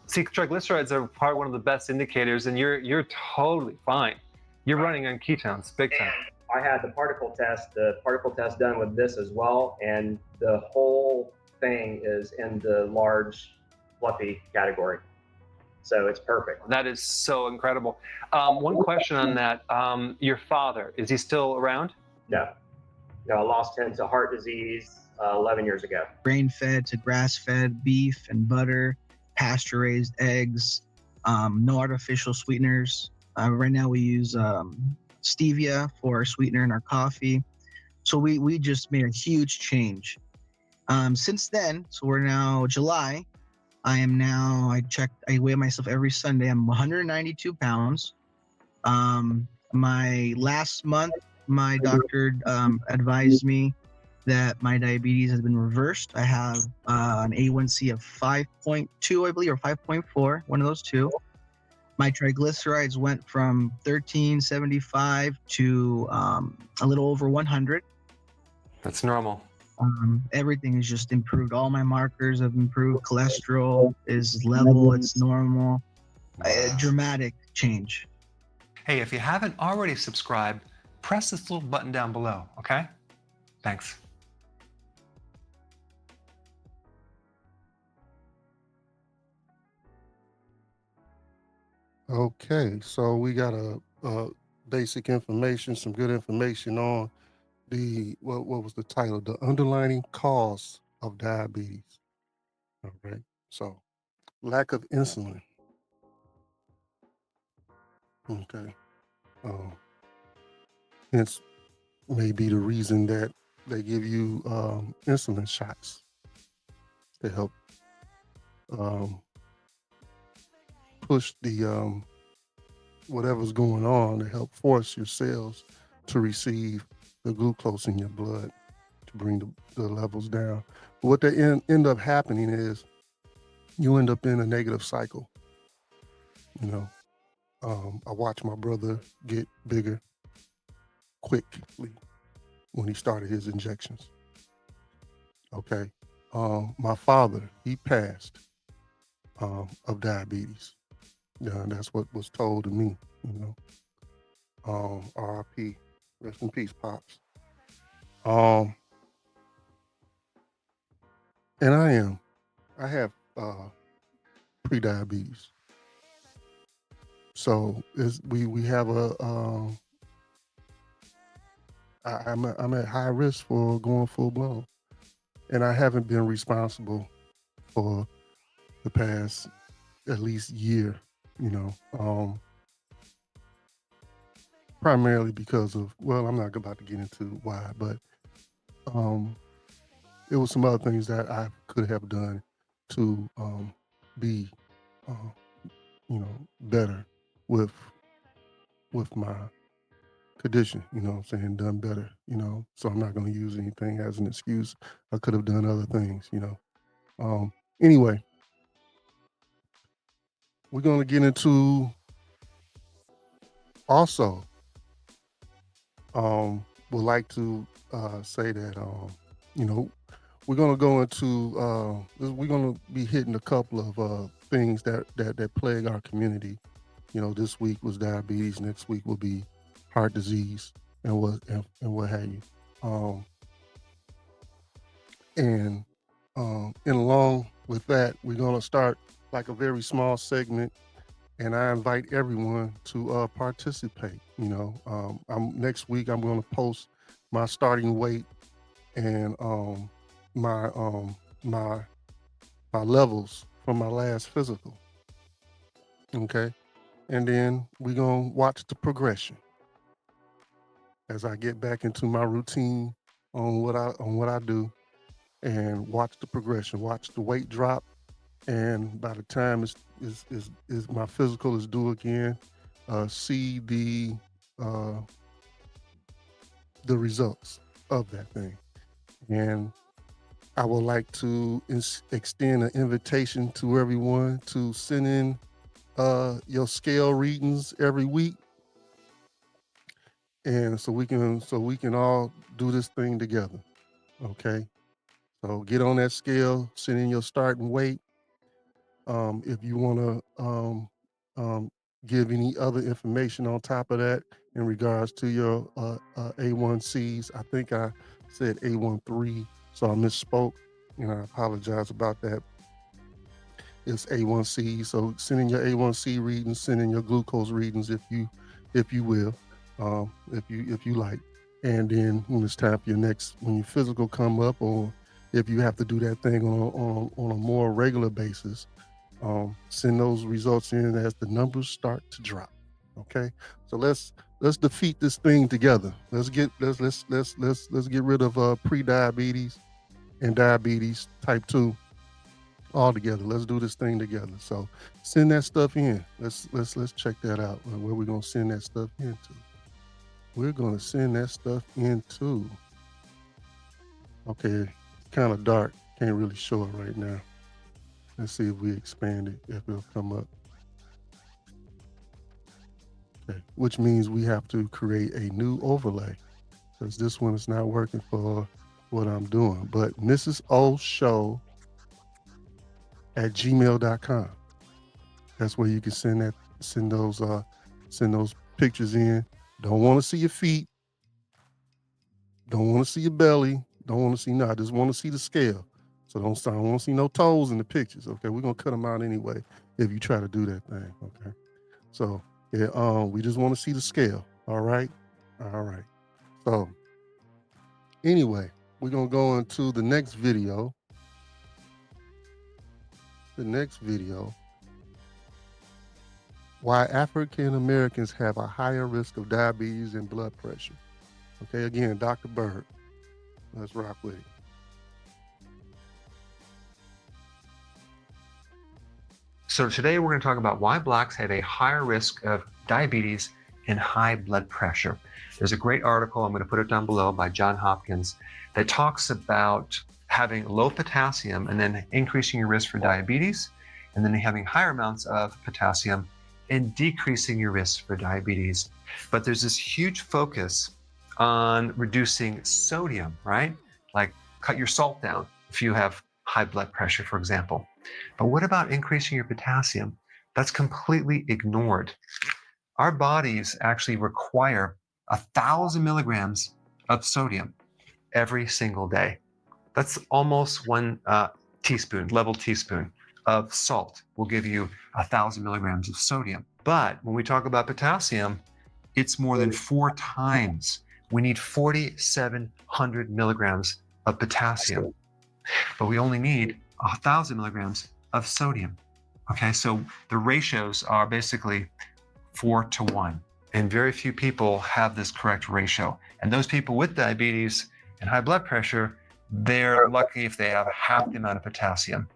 See, triglycerides are probably one of the best indicators, and you're totally fine. You're running on ketones, big time. I had the particle test done with this as well, and the whole thing is in the large, fluffy category. So it's perfect. That is so incredible. One question on that. Your father, is he still around? No, I lost him to heart disease 11 years ago. Grain-fed to grass-fed beef and butter, pasture-raised eggs, no artificial sweeteners. Right now we use stevia for our sweetener in our coffee. So we just made a huge change. Since then, so we're now July, I weigh myself every Sunday. I'm 192 pounds. My last month, my doctor advised me that my diabetes has been reversed. I have an A1C of 5.2, I believe, or 5.4, one of those two. My triglycerides went from 1375 to a little over 100. That's normal. Everything has just improved. All my markers have improved. Cholesterol is level, it's normal. A dramatic change. Hey, if you haven't already subscribed, press this little button down below, okay? Thanks. Okay, so we got a basic information, some good information on the what was the title? The underlying cause of diabetes. All right. So lack of insulin. Okay. Hence may be the reason that they give you insulin shots to help push the whatever's going on, to help force your cells to receive the glucose in your blood to bring the levels down. But what they end up happening is you end up in a negative cycle. You know, I watched my brother get bigger quickly when he started his injections. Okay. My father, he passed of diabetes. That's what was told to me, you know. RIP, rest in peace, Pops. And I have pre-diabetes. So we have I'm at high risk for going full blown, and I haven't been responsible for the past at least year, you know, primarily because of, well, I'm not about to get into why, but it was some other things that I could have done to be, you know, better with my condition, you know what I'm saying, done better, you know, so I'm not going to use anything as an excuse. I could have done other things, you know. Anyway, we're going to get into also, would like to say that, you know, we're going to go into, we're going to be hitting a couple of things that plague our community. You know, this week was diabetes, next week will be heart disease. and what have you. And along with that, we're gonna start like a very small segment, and I invite everyone to participate. Next week I'm gonna post my starting weight and my my my levels from my last physical. Okay, and then we're gonna watch the progression as I get back into my routine on what I do, and watch the progression, watch the weight drop, and by the time is my physical is due again, see uh, the results of that thing. And I would like to extend an invitation to everyone to send in your scale readings every week, and so we can all do this thing together. Okay, so get on that scale, send in your starting weight. If you want to um, give any other information on top of that in regards to your A1Cs, I think I said A13, so I misspoke, and I apologize about that. It's A1C. So send in your A1C readings, send in your glucose readings if you will, if you like. And then when it's time for when your physical come up, or if you have to do that thing on a more regular basis, send those results in as the numbers start to drop. Okay, so let's defeat this thing together. Let's get rid of pre-diabetes and diabetes type 2 all together. Let's do this thing together. So send that stuff in. Let's check that out. Where we're gonna send that stuff into. We're gonna send that stuff into. Okay, it's kind of dark. Can't really show it right now. Let's see if we expand it, if it'll come up. Okay, which means we have to create a new overlay because this one is not working for what I'm doing. But Mrs. O Show at gmail.com. That's where you can send those pictures in. Don't want to see your feet. Don't want to see your belly. Don't want to see I just want to see the scale. So don't want to see no toes in the pictures. Okay, we're gonna cut them out anyway if you try to do that thing. Okay, so yeah, we just want to see the scale. All right. So anyway, we're gonna go into the next video. Why African Americans have a higher risk of diabetes and blood pressure. Okay, again, Dr. Bird. Let's rock with it. So today we're going to talk about why Blacks have a higher risk of diabetes and high blood pressure. There's a great article, I'm going to put it down below, by John Hopkins that talks about having low potassium and then increasing your risk for diabetes, and then having higher amounts of potassium and decreasing your risk for diabetes. But there's this huge focus on reducing sodium, right? Like cut your salt down if you have high blood pressure, for example. But what about increasing your potassium? That's completely ignored. Our bodies actually require 1,000 milligrams of sodium every single day. That's almost one level teaspoon of salt will give you 1,000 milligrams of sodium. But when we talk about potassium, it's more than 4 times. We need 4,700 milligrams of potassium, but we only need 1,000 milligrams of sodium. Okay, so the ratios are basically 4 to 1, and very few people have this correct ratio. And those people with diabetes and high blood pressure, they're lucky if they have half the amount of potassium.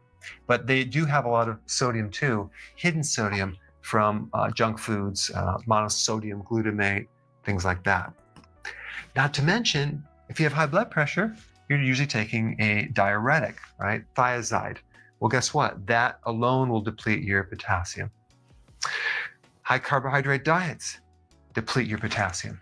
But they do have a lot of sodium too, hidden sodium from junk foods, monosodium glutamate, things like that. Not to mention, if you have high blood pressure, you're usually taking a diuretic, right? Thiazide. Well, guess what? That alone will deplete your potassium. High carbohydrate diets deplete your potassium.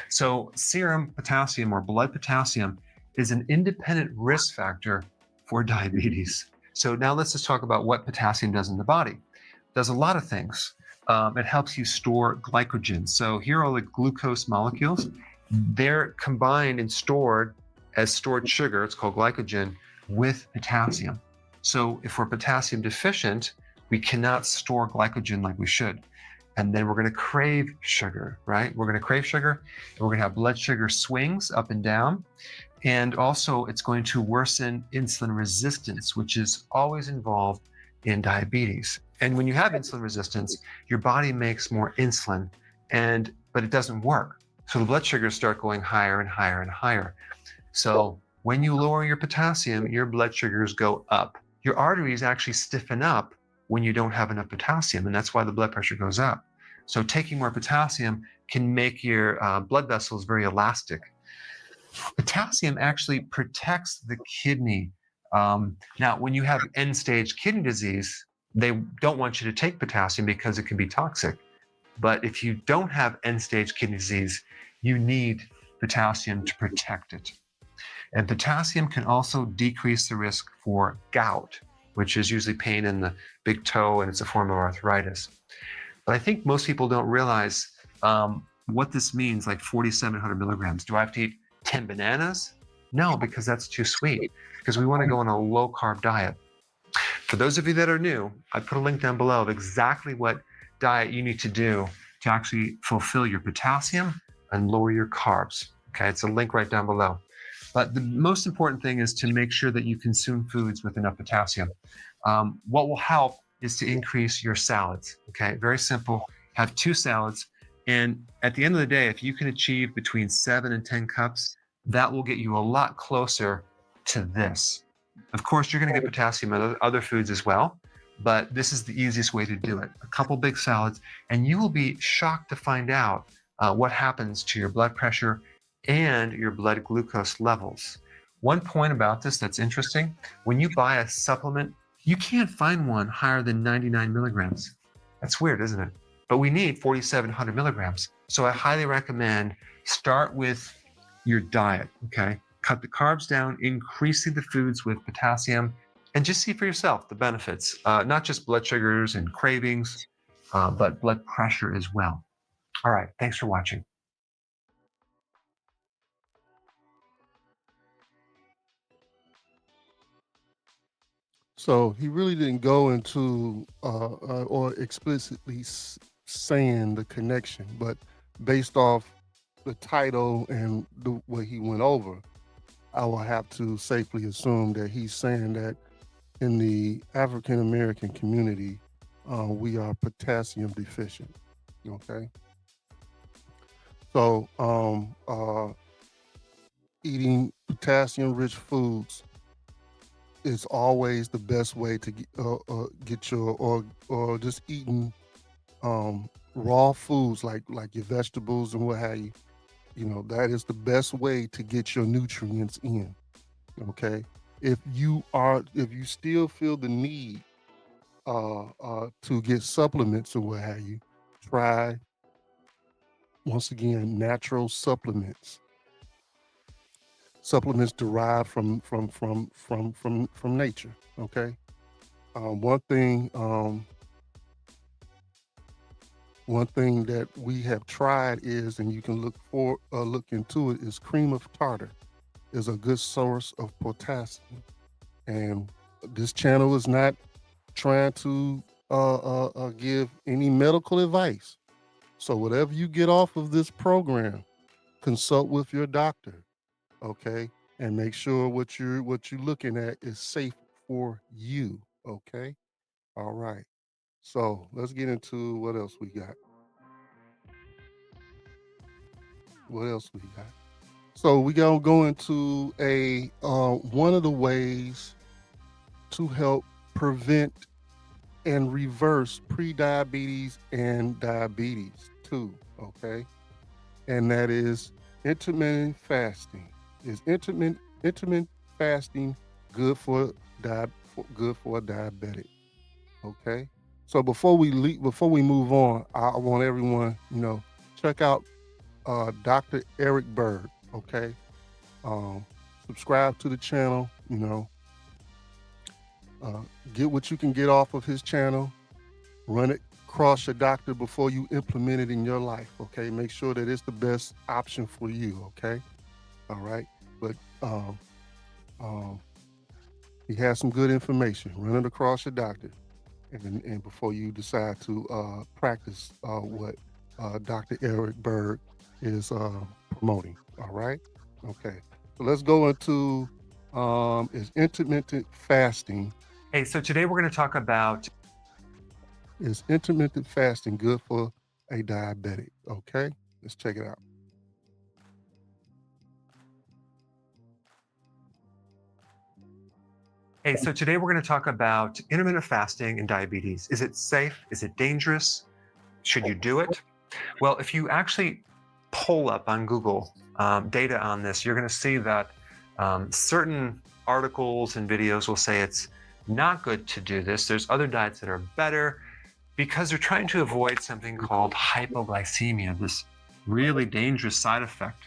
So serum potassium or blood potassium is an independent risk factor for diabetes. So now let's just talk about what potassium does in the body. It does a lot of things. It helps you store glycogen. So here are the glucose molecules. they're combined and stored as stored sugar, it's called glycogen, with potassium. So if we're potassium deficient, we cannot store glycogen like we should. And then we're going to crave sugar, right? We're going to crave sugar, and we're going to have blood sugar swings up and down. And also, it's going to worsen insulin resistance, which is always involved in diabetes. And when you have insulin resistance, your body makes more insulin, but it doesn't work. So the blood sugars start going higher and higher and higher. So when you lower your potassium, your blood sugars go up. Your arteries actually stiffen up when you don't have enough potassium, and that's why the blood pressure goes up. So taking more potassium can make your blood vessels very elastic. Potassium actually protects the kidney. Now, when you have end-stage kidney disease, they don't want you to take potassium because it can be toxic. But if you don't have end-stage kidney disease, you need potassium to protect it. And potassium can also decrease the risk for gout, which is usually pain in the big toe, and it's a form of arthritis. But I think most people don't realize what this means, like 4,700 milligrams. Do I have to eat 10 bananas? No, because that's too sweet, because we want to go on a low-carb diet. For those of you that are new, I put a link down below of exactly what diet you need to do to actually fulfill your potassium and lower your carbs. Okay, it's a link right down below. But the most important thing is to make sure that you consume foods with enough potassium. What will help is to increase your salads. Okay, very simple. Have 2 salads. And at the end of the day, if you can achieve between 7 and 10 cups, that will get you a lot closer to this. Of course, you're going to get potassium in other foods as well, but this is the easiest way to do it. A couple big salads, and you will be shocked to find out what happens to your blood pressure and your blood glucose levels. One point about this that's interesting, when you buy a supplement, you can't find one higher than 99 milligrams. That's weird, isn't it? But we need 4,700 milligrams. So I highly recommend start with your diet, okay? Cut the carbs down, increasing the foods with potassium, and just see for yourself the benefits, not just blood sugars and cravings, but blood pressure as well. All right, thanks for watching. So he really didn't go into or explicitly saying the connection, but based off the title and what he went over, I will have to safely assume that he's saying that in the African American community, we are potassium deficient. Okay. So eating potassium-rich foods is always the best way to get your or just eating raw foods like your vegetables and what have you. You know, that is the best way to get your nutrients in. Okay. If you still feel the need to get supplements or what have you, try once again natural supplements. Supplements derived from nature. Okay. One thing that we have tried is, and you can look into it, is cream of tartar is a good source of potassium. And this channel is not trying to give any medical advice. So whatever you get off of this program, consult with your doctor, okay, and make sure what you're looking at is safe for you. Okay, all right. So let's get into what else we got. What else we got? So we gonna go into a one of the ways to help prevent and reverse pre-diabetes and diabetes too. Okay, and that is intermittent fasting. Is intermittent fasting good for a diabetic? Okay. So before we move on, I want everyone, check out Dr. Eric Berg. Okay. Subscribe to the channel. Get what you can get off of his channel. Run it across your doctor before you implement it in your life, okay? Make sure that it's the best option for you, okay? All right. But um, he has some good information. Run it across your doctor, and before you decide to practice what Dr. Eric Berg is promoting. All right. Okay. So let's go into is intermittent fasting. Hey, so today we're going to talk about Is intermittent fasting good for a diabetic? Okay. Let's check it out. Hey, so today we're going to talk about intermittent fasting and diabetes. Is it safe? Is it dangerous? Should you do it? Well, if you actually pull up on Google data on this, you're going to see that certain articles and videos will say it's not good to do this. There's other diets that are better because they're trying to avoid something called hypoglycemia, this really dangerous side effect.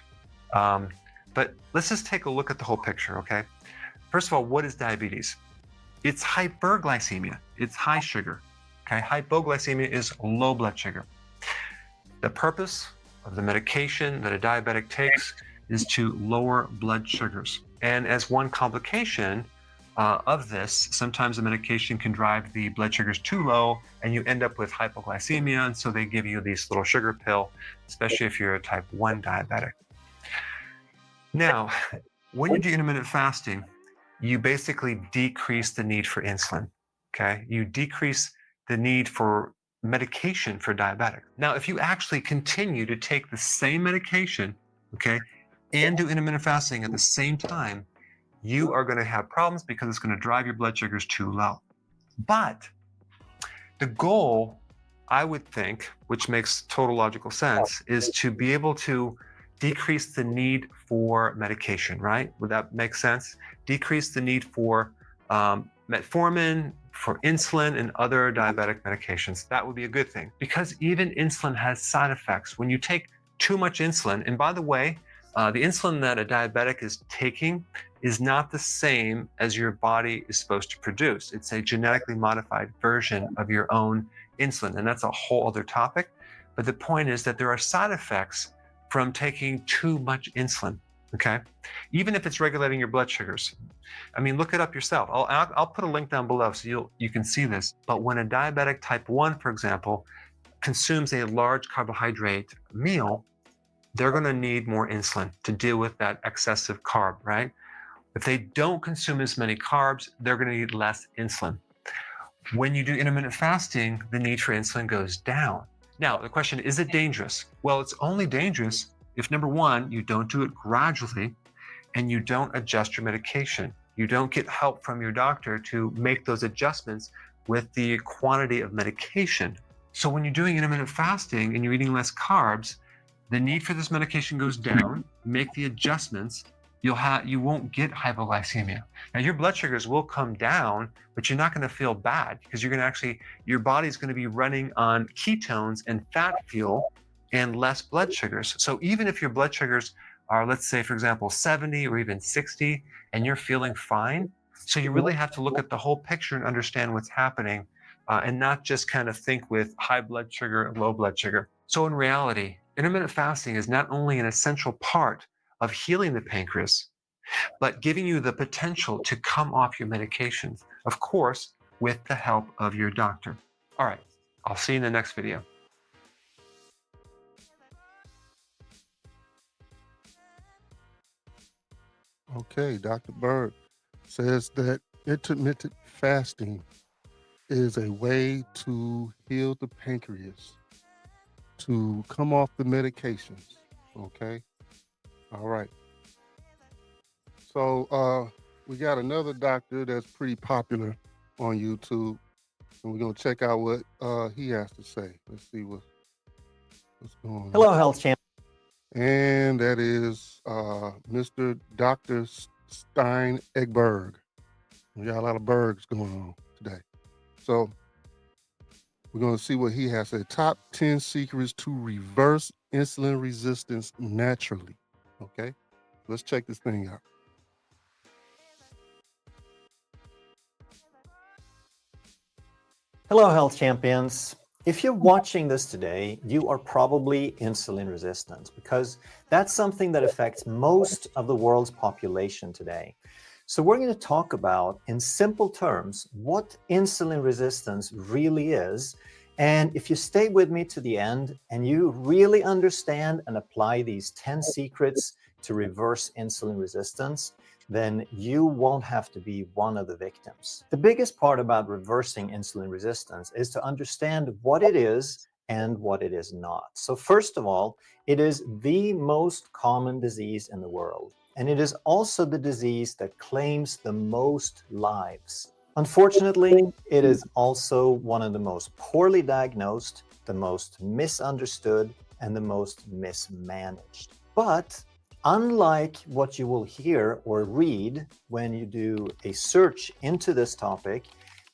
But let's just take a look at the whole picture, okay? First of all, what is diabetes? It's hyperglycemia. It's high sugar. Okay, hypoglycemia is low blood sugar. The purpose of the medication that a diabetic takes is to lower blood sugars. And as one complication of this, sometimes the medication can drive the blood sugars too low and you end up with hypoglycemia. And so they give you this little sugar pill, especially if you're a type 1 diabetic. Now, when you do intermittent fasting, you basically decrease the need for insulin, okay? You decrease the need for medication for diabetic. Now, if you actually continue to take the same medication, okay, and do intermittent fasting at the same time, you are going to have problems because it's going to drive your blood sugars too low. But the goal, I would think, which makes total logical sense, is to be able to decrease the need for medication, right? Would that make sense? Decrease the need for metformin, for insulin, and other diabetic medications. That would be a good thing because even insulin has side effects. When you take too much insulin, and by the way, the insulin that a diabetic is taking is not the same as your body is supposed to produce. It's a genetically modified version of your own insulin, and that's a whole other topic. But the point is that there are side effects from taking too much insulin, okay? Even if it's regulating your blood sugars. I mean, look it up yourself. I'll put a link down below so you can see this. But when a diabetic type 1, for example, consumes a large carbohydrate meal, they're going to need more insulin to deal with that excessive carb, right? If they don't consume as many carbs, they're going to need less insulin. When you do intermittent fasting, the need for insulin goes down. Now, the question, is it dangerous? Well, it's only dangerous if, number one, you don't do it gradually and you don't adjust your medication. You don't get help from your doctor to make those adjustments with the quantity of medication. So when you're doing intermittent fasting and you're eating less carbs, the need for this medication goes down. Make the adjustments. You won't get hypoglycemia. Now your blood sugars will come down, but you're not going to feel bad because you're going to actually, your body's going to be running on ketones and fat fuel and less blood sugars. So even if your blood sugars are, let's say, for example, 70 or even 60, and you're feeling fine, so you really have to look at the whole picture and understand what's happening and not just kind of think with high blood sugar and low blood sugar. So in reality, intermittent fasting is not only an essential part of healing the pancreas, but giving you the potential to come off your medications, of course, with the help of your doctor. All right, I'll see you in the next video. Okay, Dr. Berg says that intermittent fasting is a way to heal the pancreas, to come off the medications. Okay. All right. So we got another doctor that's pretty popular on YouTube, and we're gonna check out what he has to say. Let's see what's going on. Hello, health champ. And that is Mr. Dr. Stein Egberg. We got a lot of Bergs going on today. So we're going to see what he has to say. Top 10 secrets to reverse insulin resistance naturally. Okay, let's check this thing out. Hello, health champions. If you're watching this today, you are probably insulin resistant because that's something that affects most of the world's population today. So we're going to talk about, in simple terms, what insulin resistance really is. And if you stay with me to the end and you really understand and apply these 10 secrets to reverse insulin resistance, then you won't have to be one of the victims. The biggest part about reversing insulin resistance is to understand what it is and what it is not. So first of all, it is the most common disease in the world, and it is also the disease that claims the most lives. Unfortunately, it is also one of the most poorly diagnosed, the most misunderstood, and the most mismanaged. But unlike what you will hear or read when you do a search into this topic,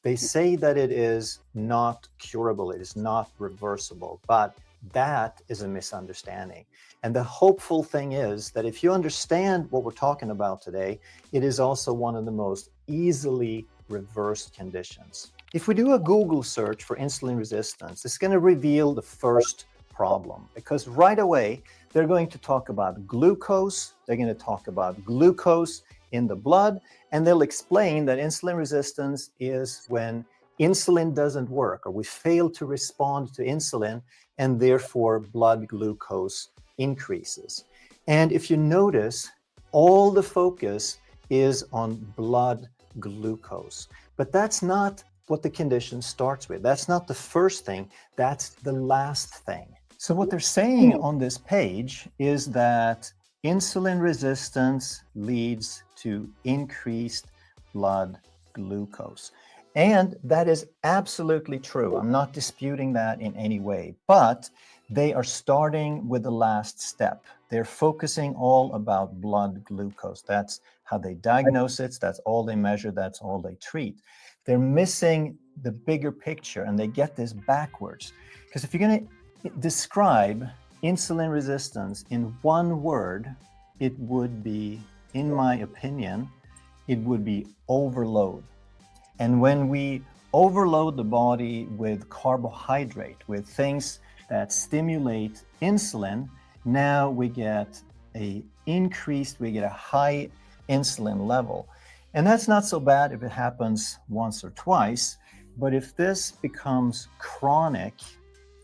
they say that it is not curable, it is not reversible, but that is a misunderstanding. And the hopeful thing is that if you understand what we're talking about today, it is also one of the most easily reversed conditions. If we do a Google search for insulin resistance, it's going to reveal the first problem, because right away they're going to talk about glucose, they're going to talk about glucose in the blood, and they'll explain that insulin resistance is when insulin doesn't work, or we fail to respond to insulin, and therefore blood glucose increases. And if you notice, all the focus is on blood glucose, but that's not what the condition starts with. That's not the first thing, that's the last thing. So what they're saying on this page is that insulin resistance leads to increased blood glucose. And that is absolutely true. I'm not disputing that in any way, but they are starting with the last step. They're focusing all about blood glucose. That's how they diagnose it, that's all they measure, that's all they treat. They're missing the bigger picture, and they get this backwards. Because if you're going to describe insulin resistance in one word, it would be, in my opinion, it would be overload. And when we overload the body with carbohydrate, with things that stimulate insulin, now we get a high insulin level. And that's not so bad if it happens once or twice, but if this becomes chronic,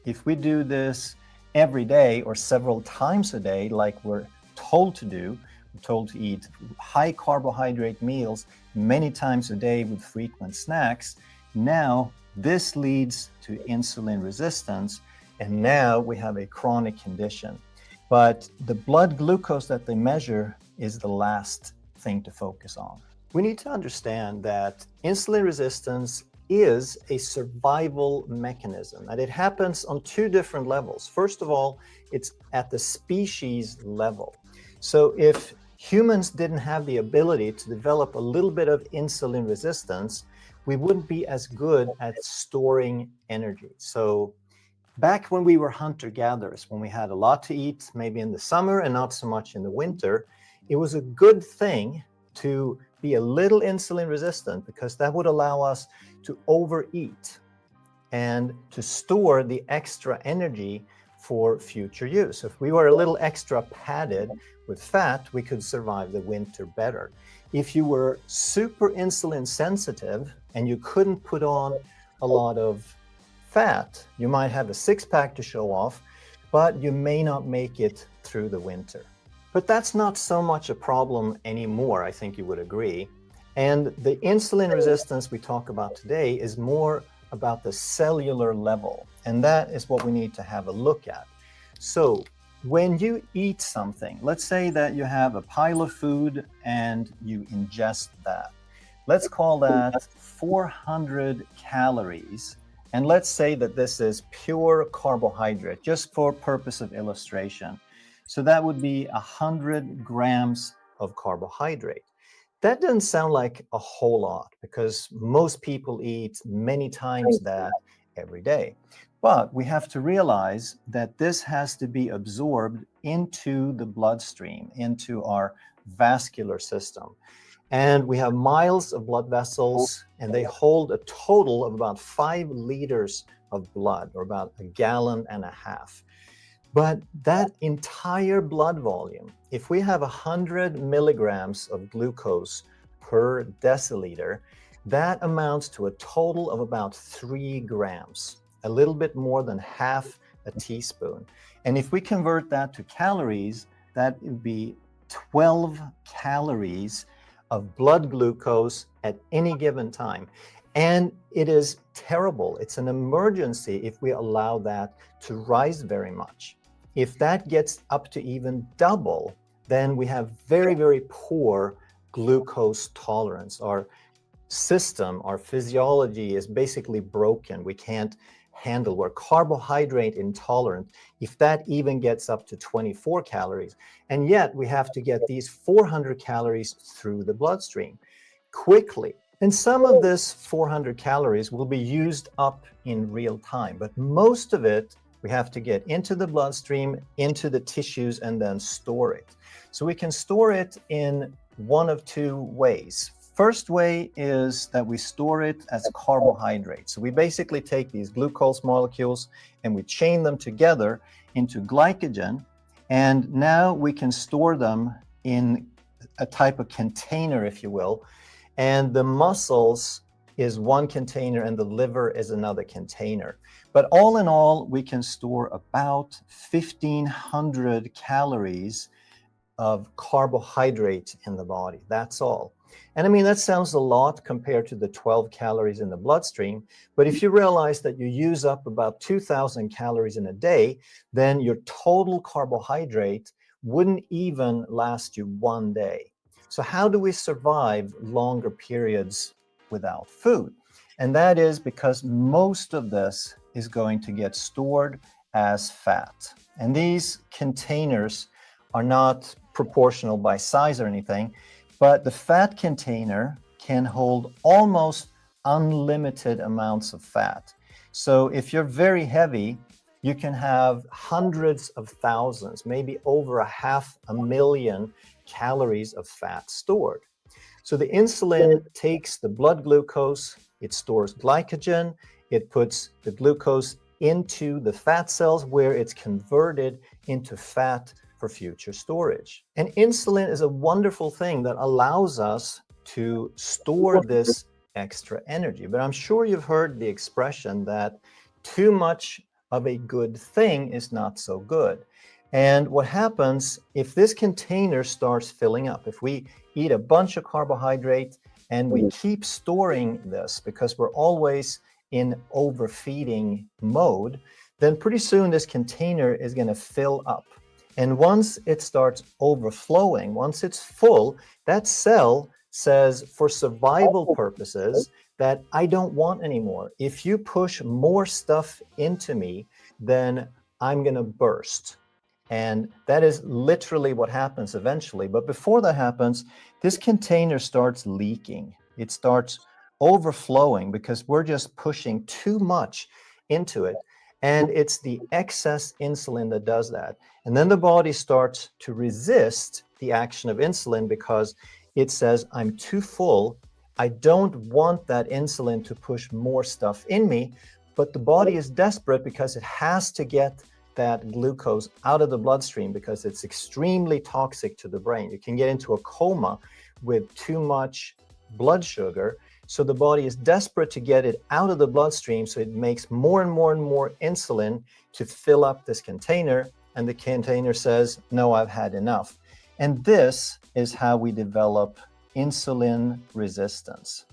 if we do this every day or several times a day, like we're told to do, we're told to eat high carbohydrate meals many times a day with frequent snacks, now this leads to insulin resistance, and now we have a chronic condition. But the blood glucose that they measure is the last thing to focus on. We need to understand that insulin resistance is a survival mechanism, and it happens on two different levels. First of all, it's at the species level. So if humans didn't have the ability to develop a little bit of insulin resistance, we wouldn't be as good at storing energy. So back when we were hunter-gatherers, when we had a lot to eat, maybe in the summer and not so much in the winter, it was a good thing to be a little insulin resistant, because that would allow us to overeat and to store the extra energy for future use. If we were a little extra padded with fat, we could survive the winter better. If you were super insulin sensitive and you couldn't put on a lot of fat, you might have a six-pack to show off, but you may not make it through the winter. But that's not so much a problem anymore, I think you would agree. And the insulin resistance we talk about today is more about the cellular level, and that is what we need to have a look at. So when you eat something, let's say that you have a pile of food and you ingest that. Let's call that 400 calories. And let's say that this is pure carbohydrate, just for purpose of illustration. So that would be 100 grams of carbohydrate. That doesn't sound like a whole lot, because most people eat many times that every day. But we have to realize that this has to be absorbed into the bloodstream, into our vascular system. And we have miles of blood vessels, and they hold a total of about 5 liters of blood, or about 1.5 gallons. But that entire blood volume, if we have 100 milligrams of glucose per deciliter, that amounts to a total of about 3 grams, a little bit more than half a teaspoon. And if we convert that to calories, that would be 12 calories of blood glucose at any given time. And it is terrible. It's an emergency if we allow that to rise very much. If that gets up to even double, then we have very, very poor glucose tolerance. Our system, our physiology is basically broken. We can't handle. We're carbohydrate intolerant if that even gets up to 24 calories. And yet we have to get these 400 calories through the bloodstream quickly. And some of this 400 calories will be used up in real time, but most of it we have to get into the bloodstream, into the tissues, and then store it. So we can store it in one of two ways. First way is that we store it as carbohydrates. So we basically take these glucose molecules and we chain them together into glycogen, and now we can store them in a type of container, if you will, and the muscles is one container and the liver is another container. But all in all, we can store about 1,500 calories of carbohydrate in the body. That's all. And I mean, that sounds a lot compared to the 12 calories in the bloodstream. But if you realize that you use up about 2,000 calories in a day, then your total carbohydrate wouldn't even last you one day. So how do we survive longer periods without food? And that is because most of this is going to get stored as fat. And these containers are not proportional by size or anything, but the fat container can hold almost unlimited amounts of fat. So if you're very heavy, you can have hundreds of thousands, maybe over 500,000 calories of fat stored. So the insulin takes the blood glucose, it stores glycogen, it puts the glucose into the fat cells where it's converted into fat for future storage. And insulin is a wonderful thing that allows us to store this extra energy. But I'm sure you've heard the expression that too much of a good thing is not so good. And what happens if this container starts filling up, if we eat a bunch of carbohydrate and we keep storing this because we're always in overfeeding mode, then pretty soon this container is going to fill up. And once it starts overflowing, once it's full, that cell says for survival purposes that I don't want anymore. If you push more stuff into me, then I'm going to burst. And that is literally what happens eventually. But before that happens, this container starts leaking. It starts overflowing because we're just pushing too much into it. And it's the excess insulin that does that. And then the body starts to resist the action of insulin because it says, I'm too full. I don't want that insulin to push more stuff in me. But the body is desperate because it has to get that glucose out of the bloodstream because it's extremely toxic to the brain. You can get into a coma with too much blood sugar. So the body is desperate to get it out of the bloodstream. So it makes more and more and more insulin to fill up this container. And the container says, no, I've had enough. And this is how we develop insulin resistance.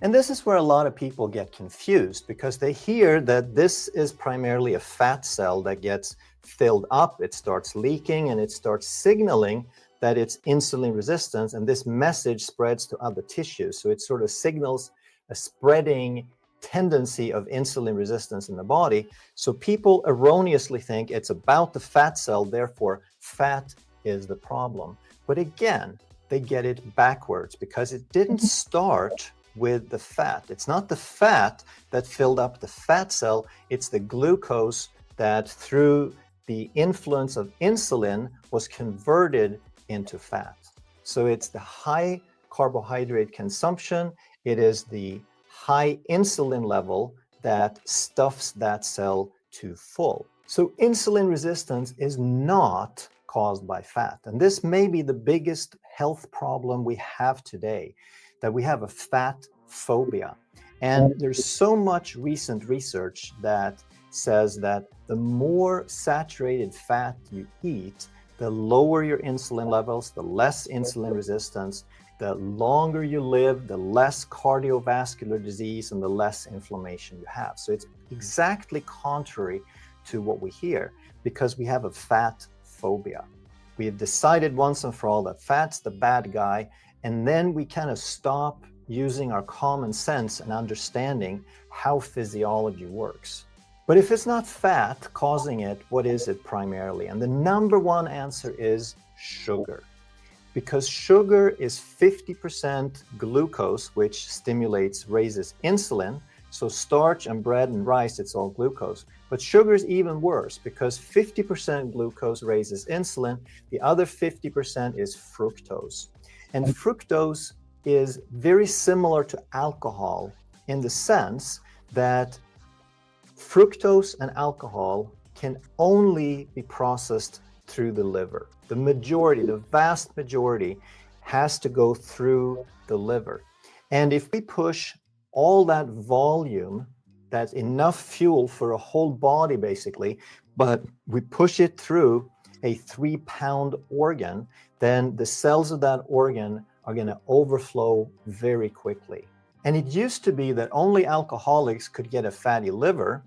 And this is where a lot of people get confused because they hear that this is primarily a fat cell that gets filled up, it starts leaking, and it starts signaling that it's insulin resistance, and this message spreads to other tissues. So it sort of signals a spreading tendency of insulin resistance in the body. So people erroneously think it's about the fat cell, therefore fat is the problem. But again, they get it backwards because it didn't start with the fat. It's not the fat that filled up the fat cell, it's the glucose that through the influence of insulin was converted into fat. So it's the high carbohydrate consumption, it is the high insulin level that stuffs that cell too full. So insulin resistance is not caused by fat. And this may be the biggest health problem we have today, that we have a fat phobia. And there's so much recent research that says that the more saturated fat you eat, the lower your insulin levels, the less insulin resistance, the longer you live, the less cardiovascular disease and the less inflammation you have. So it's exactly contrary to what we hear, because we have a fat phobia. We have decided once and for all that fat's the bad guy, and then we kind of stop using our common sense and understanding how physiology works. But if it's not fat causing it, what is it primarily? And the number one answer is sugar. Because sugar is 50% glucose, which raises insulin. So starch and bread and rice, it's all glucose. But sugar is even worse, because 50% glucose raises insulin. The other 50% is fructose. And fructose is very similar to alcohol in the sense that fructose and alcohol can only be processed through the liver. The majority, the vast majority, has to go through the liver. And if we push all that volume, that's enough fuel for a whole body basically, but we push it through a 3-pound organ, then the cells of that organ are going to overflow very quickly. And it used to be that only alcoholics could get a fatty liver,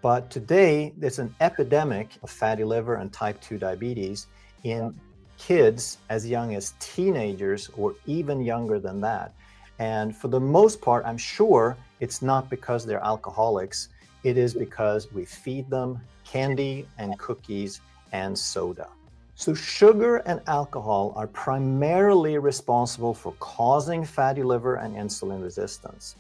but today there's an epidemic of fatty liver and type 2 diabetes in kids as young as teenagers or even younger than that. And for the most part, I'm sure it's not because they're alcoholics. It is because we feed them candy and cookies and soda. So sugar and alcohol are primarily responsible for causing fatty liver and insulin resistance.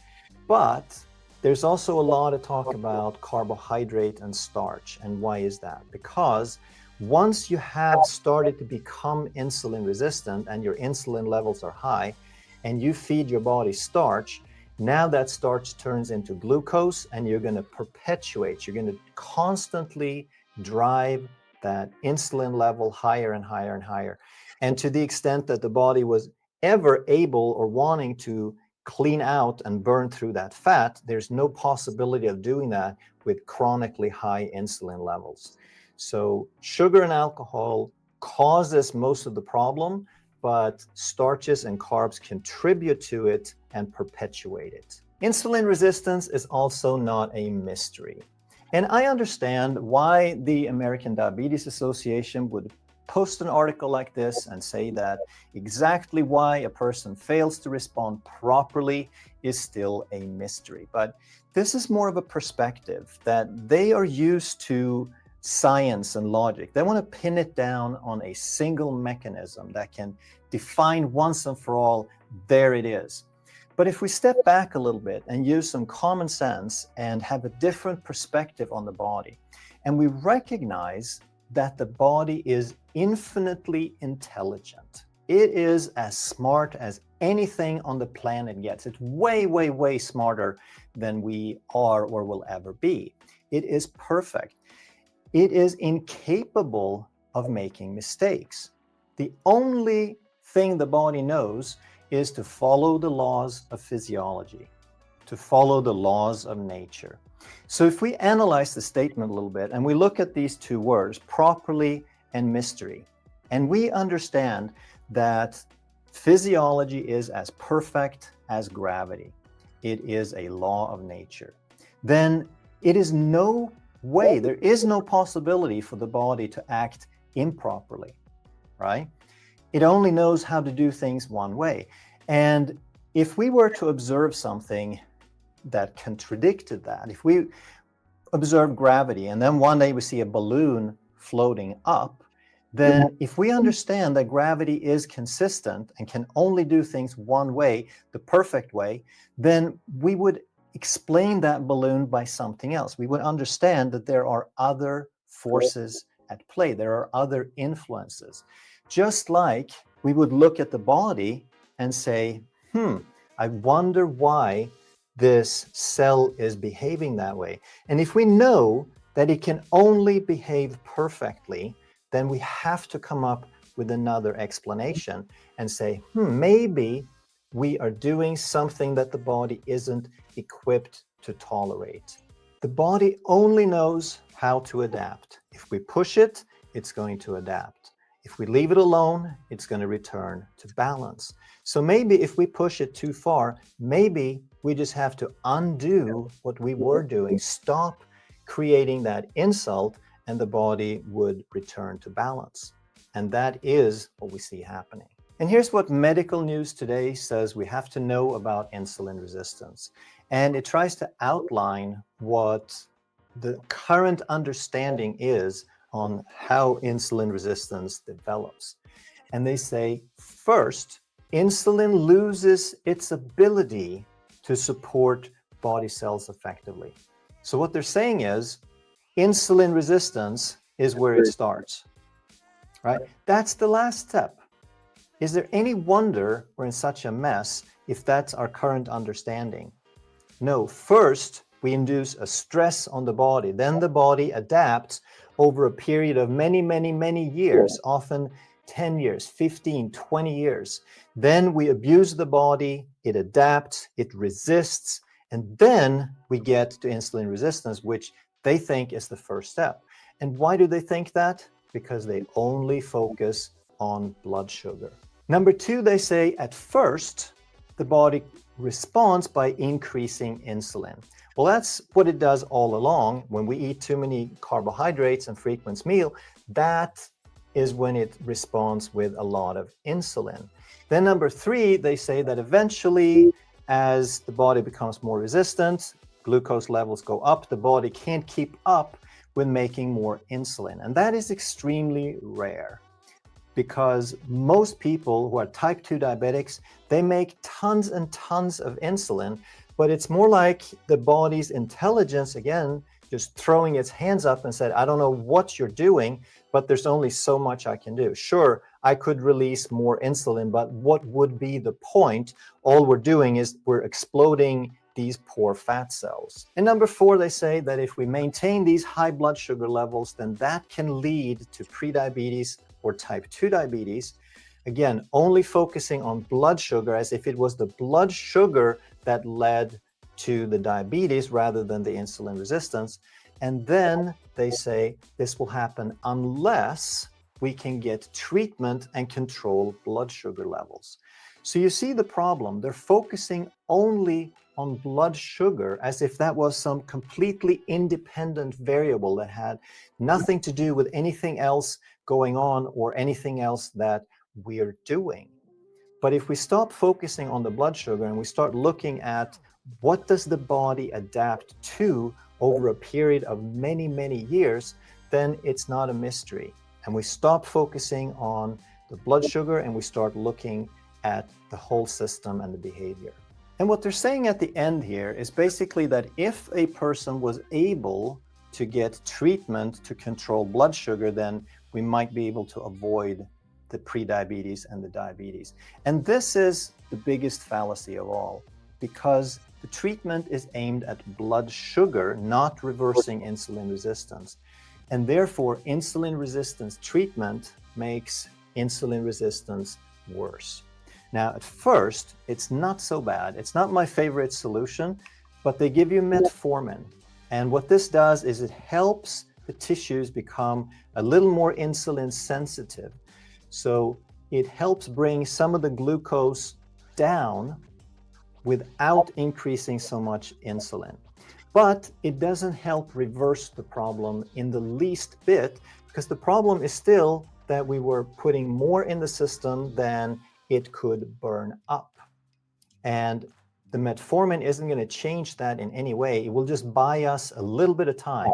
But there's also a lot of talk about carbohydrate and starch. And why is that? Because once you have started to become insulin resistant and your insulin levels are high, and you feed your body starch, now that starch turns into glucose, and you're going to perpetuate, you're going to constantly drive that insulin level higher and higher and higher. And to the extent that the body was ever able or wanting to clean out and burn through that fat, there's no possibility of doing that with chronically high insulin levels. So sugar and alcohol causes most of the problem, but starches and carbs contribute to it and perpetuate it. Insulin resistance is also not a mystery. And I understand why the American Diabetes Association would post an article like this and say that exactly why a person fails to respond properly is still a mystery. But this is more of a perspective that they are used to science and logic. They want to pin it down on a single mechanism that can define once and for all, there it is. But if we step back a little bit and use some common sense and have a different perspective on the body, and we recognize that the body is infinitely intelligent. It is as smart as anything on the planet gets. It's way, way, way smarter than we are or will ever be. It is perfect. It is incapable of making mistakes. The only thing the body knows is to follow the laws of physiology, to follow the laws of nature. So if we analyze the statement a little bit and we look at these two words, properly and mystery, and we understand that physiology is as perfect as gravity, it is a law of nature, then it is no way, there is no possibility for the body to act improperly, right? It only knows how to do things one way. And if we were to observe something that contradicted that, if we observe gravity and then one day we see a balloon floating up, then if we understand that gravity is consistent and can only do things one way, the perfect way, then we would explain that balloon by something else. We would understand that there are other forces at play. There are other influences. Just like we would look at the body and say, I wonder why this cell is behaving that way. And if we know that it can only behave perfectly, then we have to come up with another explanation and say, maybe we are doing something that the body isn't equipped to tolerate. The body only knows how to adapt. If we push it, it's going to adapt. If we leave it alone, it's going to return to balance. So maybe if we push it too far, maybe we just have to undo what we were doing, stop creating that insult, and the body would return to balance. And that is what we see happening. And here's what medical news today says we have to know about insulin resistance. And it tries to outline what the current understanding is on how insulin resistance develops. And they say, first, insulin loses its ability to support body cells effectively. So what they're saying is, insulin resistance is where it starts, right? That's the last step. Is there any wonder we're in such a mess if that's our current understanding? No, first we induce a stress on the body, then the body adapts over a period of many years, often 10 years, 15, 20 years. Then we abuse the body, it adapts, it resists, and then we get to insulin resistance, which they think is the first step. And why do they think that? Because they only focus on blood sugar. Number two, they say at first, the body responds by increasing insulin. Well, that's what it does all along. When we eat too many carbohydrates and frequent meal, that is when it responds with a lot of insulin. Then number three, they say that eventually, as the body becomes more resistant, glucose levels go up, the body can't keep up with making more insulin. And that is extremely rare, because most people who are type 2 diabetics, they make tons and tons of insulin, but it's more like the body's intelligence, again, just throwing its hands up and said, I don't know what you're doing, but there's only so much I can do. Sure, I could release more insulin, but what would be the point? All we're doing is we're exploding these poor fat cells. And number four, they say that if we maintain these high blood sugar levels, then that can lead to prediabetes or type 2 diabetes. Again, only focusing on blood sugar as if it was the blood sugar that led to the diabetes rather than the insulin resistance. And then they say this will happen unless we can get treatment and control blood sugar levels. So you see the problem. They're focusing only on blood sugar as if that was some completely independent variable that had nothing to do with anything else going on or anything else that we're doing. But if we stop focusing on the blood sugar and we start looking at what does the body adapt to over a period of many years, then it's not a mystery. And we stop focusing on the blood sugar and we start looking at the whole system and the behavior. And what they're saying at the end here is basically that if a person was able to get treatment to control blood sugar, then we might be able to avoid the prediabetes and the diabetes. And this is the biggest fallacy of all, because the treatment is aimed at blood sugar, not reversing insulin resistance. And therefore, insulin resistance treatment makes insulin resistance worse. Now, at first, it's not so bad. It's not my favorite solution, but they give you metformin. And what this does is it helps the tissues become a little more insulin sensitive. So it helps bring some of the glucose down without increasing so much insulin. But it doesn't help reverse the problem in the least bit, because the problem is still that we were putting more in the system than it could burn up. And the metformin isn't going to change that in any way. It will just buy us a little bit of time.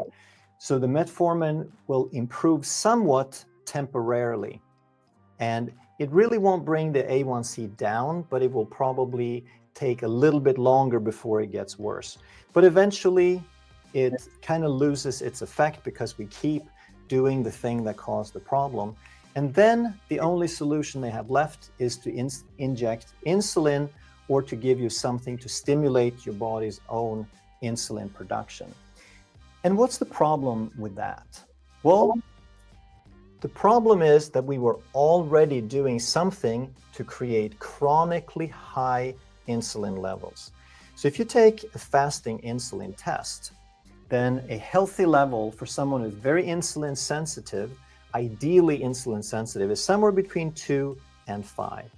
So the metformin will improve somewhat temporarily. And it really won't bring the A1C down, but it will probably take a little bit longer before it gets worse. But eventually, it kind of loses its effect because we keep doing the thing that caused the problem. And then the only solution they have left is to inject insulin or to give you something to stimulate your body's own insulin production. And what's the problem with that? Well, the problem is that we were already doing something to create chronically high insulin levels. So if you take a fasting insulin test, then a healthy level for someone who's very insulin sensitive, ideally insulin sensitive, is somewhere between 2 and 5.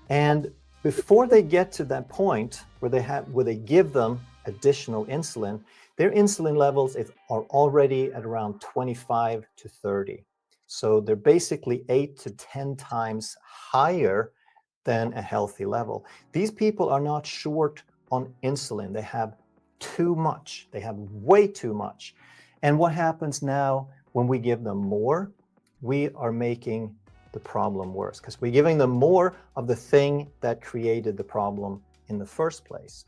And before they get to that point where they give them additional insulin, their insulin levels are already at around 25 to 30. So they're basically 8 to 10 times higher than a healthy level. These people are not short on insulin. They have too much. They have way too much. And what happens now when we give them more? We are making the problem worse because we're giving them more of the thing that created the problem in the first place.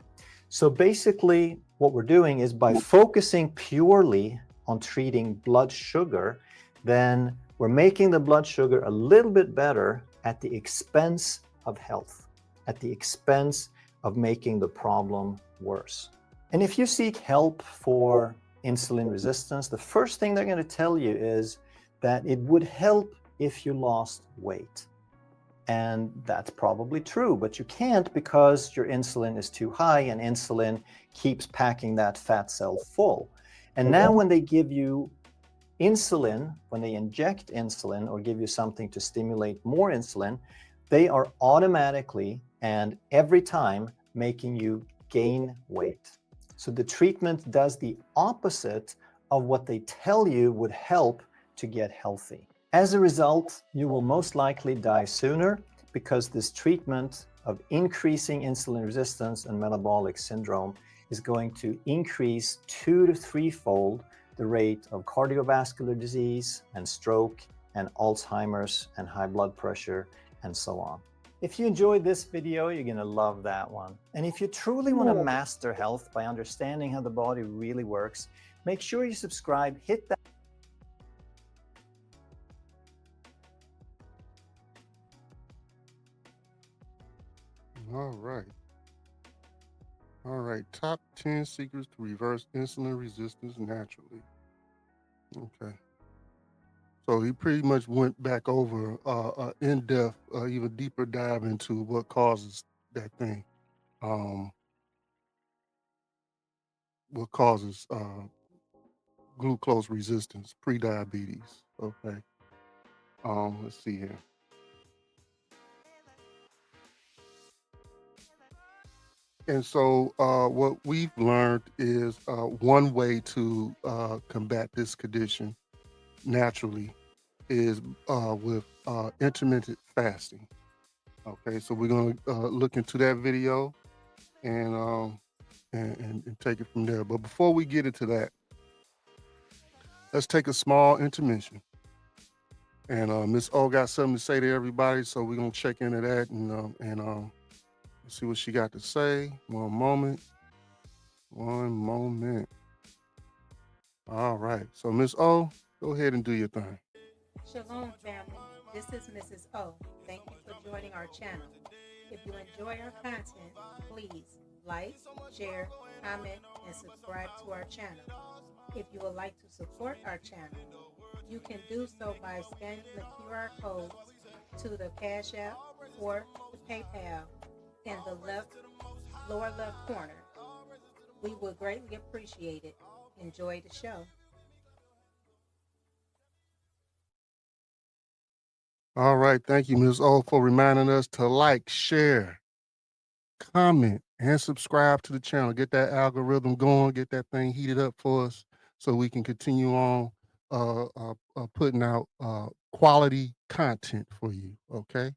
So basically what we're doing is by focusing purely on treating blood sugar, then we're making the blood sugar a little bit better at the expense of health, at the expense of making the problem worse. And if you seek help for insulin resistance, the first thing they're going to tell you is that it would help if you lost weight. And that's probably true, but you can't because your insulin is too high and insulin keeps packing that fat cell full. And now when they give you insulin, when they inject insulin or give you something to stimulate more insulin, they are automatically and every time making you gain weight. So the treatment does the opposite of what they tell you would help to get healthy. As a result, you will most likely die sooner because this treatment of increasing insulin resistance and metabolic syndrome is going to increase 2 to 3-fold the rate of cardiovascular disease and stroke and Alzheimer's and high blood pressure and so on. If you enjoyed this video, you're going to love that one. And if you truly want to master health by understanding how the body really works, make sure you subscribe, hit that. All right. Top 10 secrets to reverse insulin resistance naturally. Okay. So he pretty much went back over in-depth, even deeper dive into what causes that thing. What causes glucose resistance, pre-diabetes. Okay. Let's see here. And so what we've learned is one way to combat this condition naturally is with intermittent fasting. Okay, so we're going to look into that video and take it from there. But before we get into that, let's take a small intermission. And Miss O got something to say to everybody, so we're going to check into that and see what she got to say. One moment. All right. So Miss O, go ahead and do your thing. Shalom, family. This is Mrs. O. Thank you for joining our channel. If you enjoy our content, please like, share, comment, and subscribe to our channel. If you would like to support our channel, you can do so by scanning the QR codes to the Cash App or the PayPal in the lower left corner. We would greatly appreciate it. Enjoy the show. All right. Thank you, Ms. O, for reminding us to like, share, comment, and subscribe to the channel. Get that algorithm going, get that thing heated up for us so we can continue on putting out quality content for you. Okay.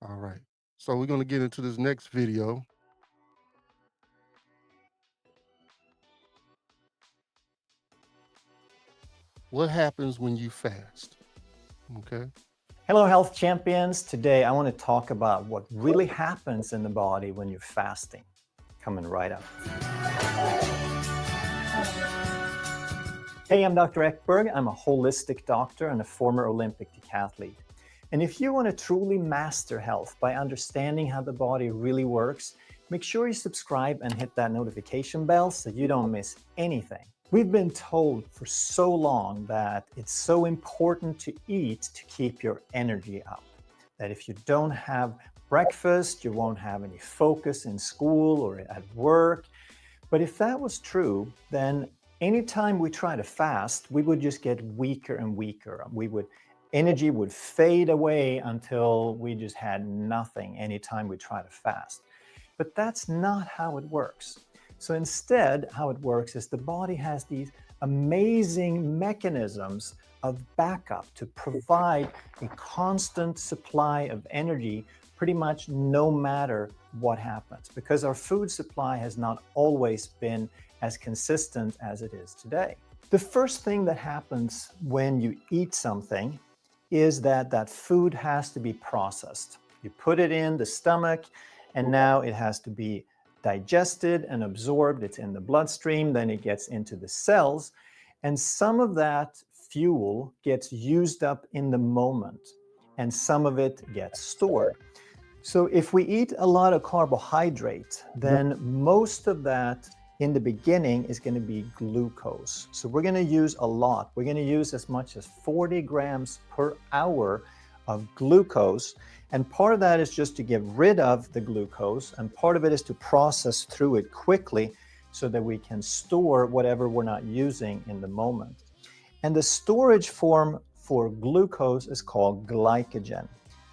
All right. So we're going to get into this next video. What happens when you fast? Okay. Hello, health champions. Today, I want to talk about what really happens in the body when you're fasting. Coming right up. Hey, I'm Dr. Ekberg. I'm a holistic doctor and a former Olympic decathlete. And if you want to truly master health by understanding how the body really works, make sure you subscribe and hit that notification bell so you don't miss anything. We've been told for so long that it's so important to eat to keep your energy up. That if you don't have breakfast, you won't have any focus in school or at work. But if that was true, then anytime we try to fast, we would just get weaker and weaker. Energy would fade away until we just had nothing anytime we try to fast. But that's not how it works. So instead, how it works is the body has these amazing mechanisms of backup to provide a constant supply of energy pretty much no matter what happens, because our food supply has not always been as consistent as it is today. The first thing that happens when you eat something is that that food has to be processed. You put it in the stomach, and now it has to be digested and absorbed. It's in the bloodstream, then it gets into the cells, and some of that fuel gets used up in the moment, and some of it gets stored. So if we eat a lot of carbohydrate, then most of that in the beginning is going to be glucose. So we're going to use a lot. We're going to use as much as 40 grams per hour of glucose. And part of that is just to get rid of the glucose, and part of it is to process through it quickly so that we can store whatever we're not using in the moment. And the storage form for glucose is called glycogen.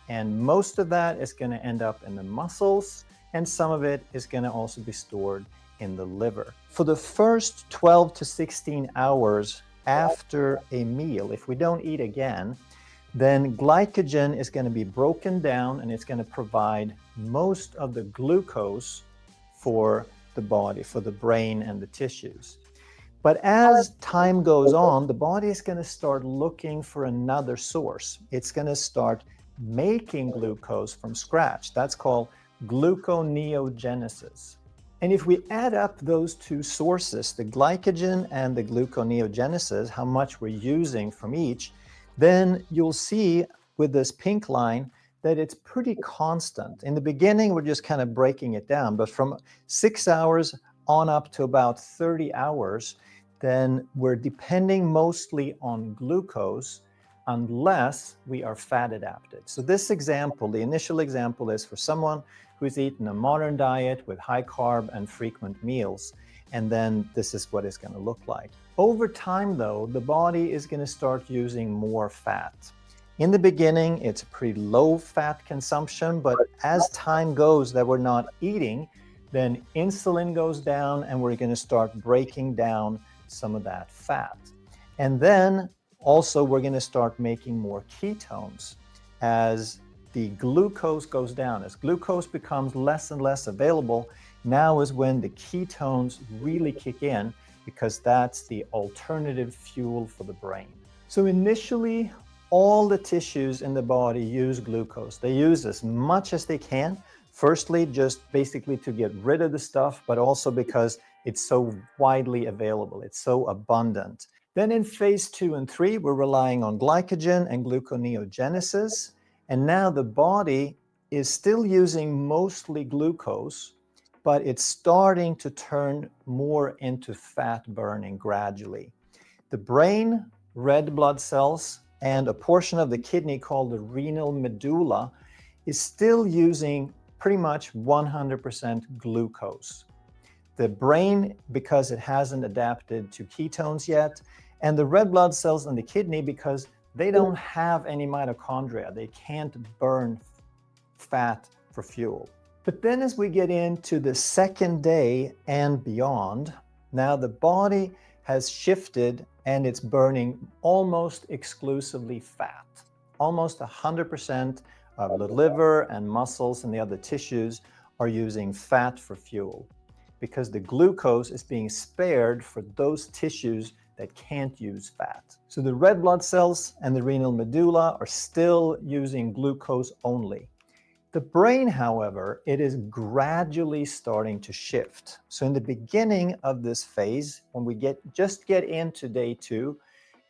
And most of that is going to end up in the muscles, and some of it is going to also be stored in the liver. For the first 12 to 16 hours after a meal, if we don't eat again, then glycogen is going to be broken down, and it's going to provide most of the glucose for the body, for the brain and the tissues. But as time goes on, the body is going to start looking for another source. It's going to start making glucose from scratch. That's called gluconeogenesis. And if we add up those two sources, the glycogen and the gluconeogenesis, how much we're using from each, then you'll see with this pink line that it's pretty constant. In the beginning, we're just kind of breaking it down, but from 6 hours on up to about 30 hours, then we're depending mostly on glucose unless we are fat adapted. So this example, the initial example, is for someone who's eaten a modern diet with high carb and frequent meals, and then this is what it's going to look like. Over time, though, the body is going to start using more fat. In the beginning, it's a pretty low fat consumption, but as time goes that we're not eating, then insulin goes down, and we're going to start breaking down some of that fat. And then also, we're going to start making more ketones as the glucose goes down. As glucose becomes less and less available, now is when the ketones really kick in, because that's the alternative fuel for the brain. So initially, all the tissues in the body use glucose. They use as much as they can. Firstly, just basically to get rid of the stuff, but also because it's so widely available. It's so abundant. Then in phase 2 and 3, we're relying on glycogen and gluconeogenesis. And now the body is still using mostly glucose, but it's starting to turn more into fat burning gradually. The brain, red blood cells, and a portion of the kidney called the renal medulla is still using pretty much 100% glucose. The brain, because it hasn't adapted to ketones yet, and the red blood cells in the kidney, because they don't have any mitochondria. They can't burn fat for fuel. But then as we get into the second day and beyond, now the body has shifted and it's burning almost exclusively fat. Almost 100% of the liver and muscles and the other tissues are using fat for fuel, because the glucose is being spared for those tissues that can't use fat. So the red blood cells and the renal medulla are still using glucose only. The brain, however, it is gradually starting to shift. So in the beginning of this phase, when we just get into day 2,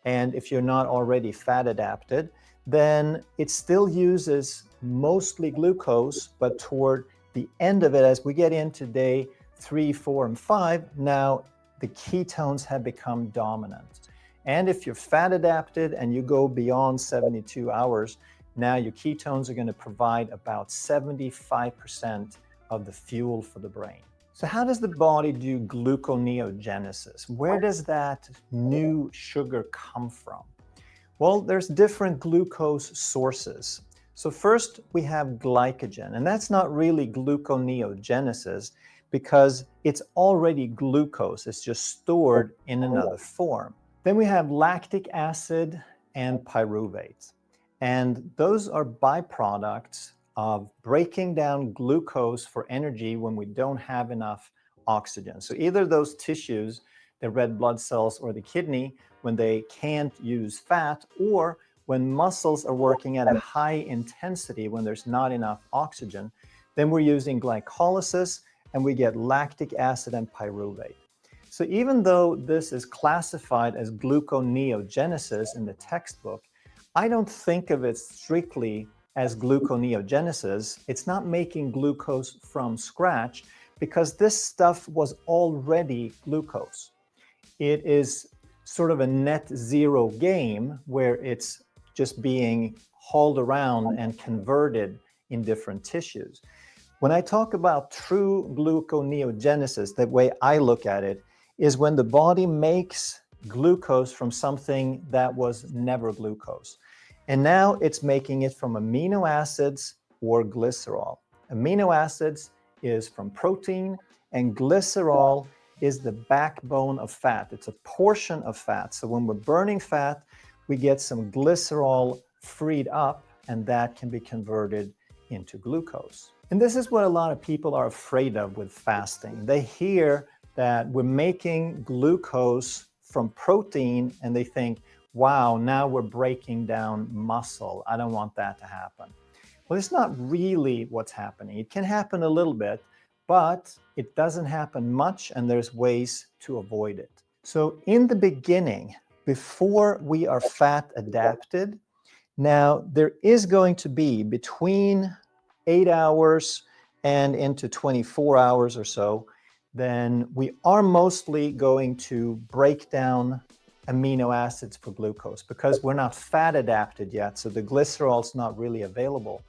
and if you're not already fat adapted, then it still uses mostly glucose, but toward the end of it, as we get into day 3, 4, and 5, now the ketones have become dominant. And if you're fat adapted and you go beyond 72 hours, now your ketones are going to provide about 75% of the fuel for the brain. So how does the body do gluconeogenesis? Where does that new sugar come from? Well, there's different glucose sources. So first we have glycogen, and that's not really gluconeogenesis because it's already glucose. It's just stored in another form. Then we have lactic acid and pyruvate. And those are byproducts of breaking down glucose for energy when we don't have enough oxygen. So either those tissues, the red blood cells or the kidney, when they can't use fat, or when muscles are working at a high intensity when there's not enough oxygen, then we're using glycolysis and we get lactic acid and pyruvate. So even though this is classified as gluconeogenesis in the textbook, I don't think of it strictly as gluconeogenesis. It's not making glucose from scratch because this stuff was already glucose. It is sort of a net zero game where it's just being hauled around and converted in different tissues. When I talk about true gluconeogenesis, the way I look at it is when the body makes glucose from something that was never glucose. And now it's making it from amino acids or glycerol. Amino acids is from protein, and glycerol is the backbone of fat. It's a portion of fat. So when we're burning fat, we get some glycerol freed up, and that can be converted into glucose. And this is what a lot of people are afraid of with fasting. They hear that we're making glucose from protein and they think, wow, now we're breaking down muscle. I don't want that to happen. Well, it's not really what's happening. It can happen a little bit, but it doesn't happen much, and there's ways to avoid it. So in the beginning, before we are fat adapted, now there is going to be between 8 hours and into 24 hours or so, then we are mostly going to break down amino acids for glucose because we're not fat adapted yet, so the glycerol is not really available.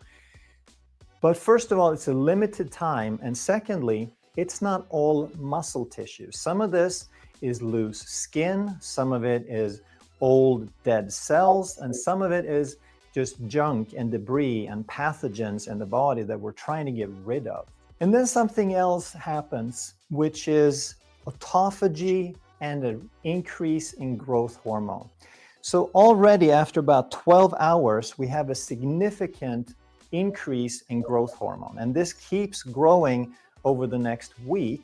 But first of all, it's a limited time, and secondly, it's not all muscle tissue. Some of this is loose skin, some of it is old dead cells, and some of it is just junk and debris and pathogens in the body that we're trying to get rid of. And then something else happens, which is autophagy and an increase in growth hormone. So already after about 12 hours, we have a significant increase in growth hormone. And this keeps growing over the next week,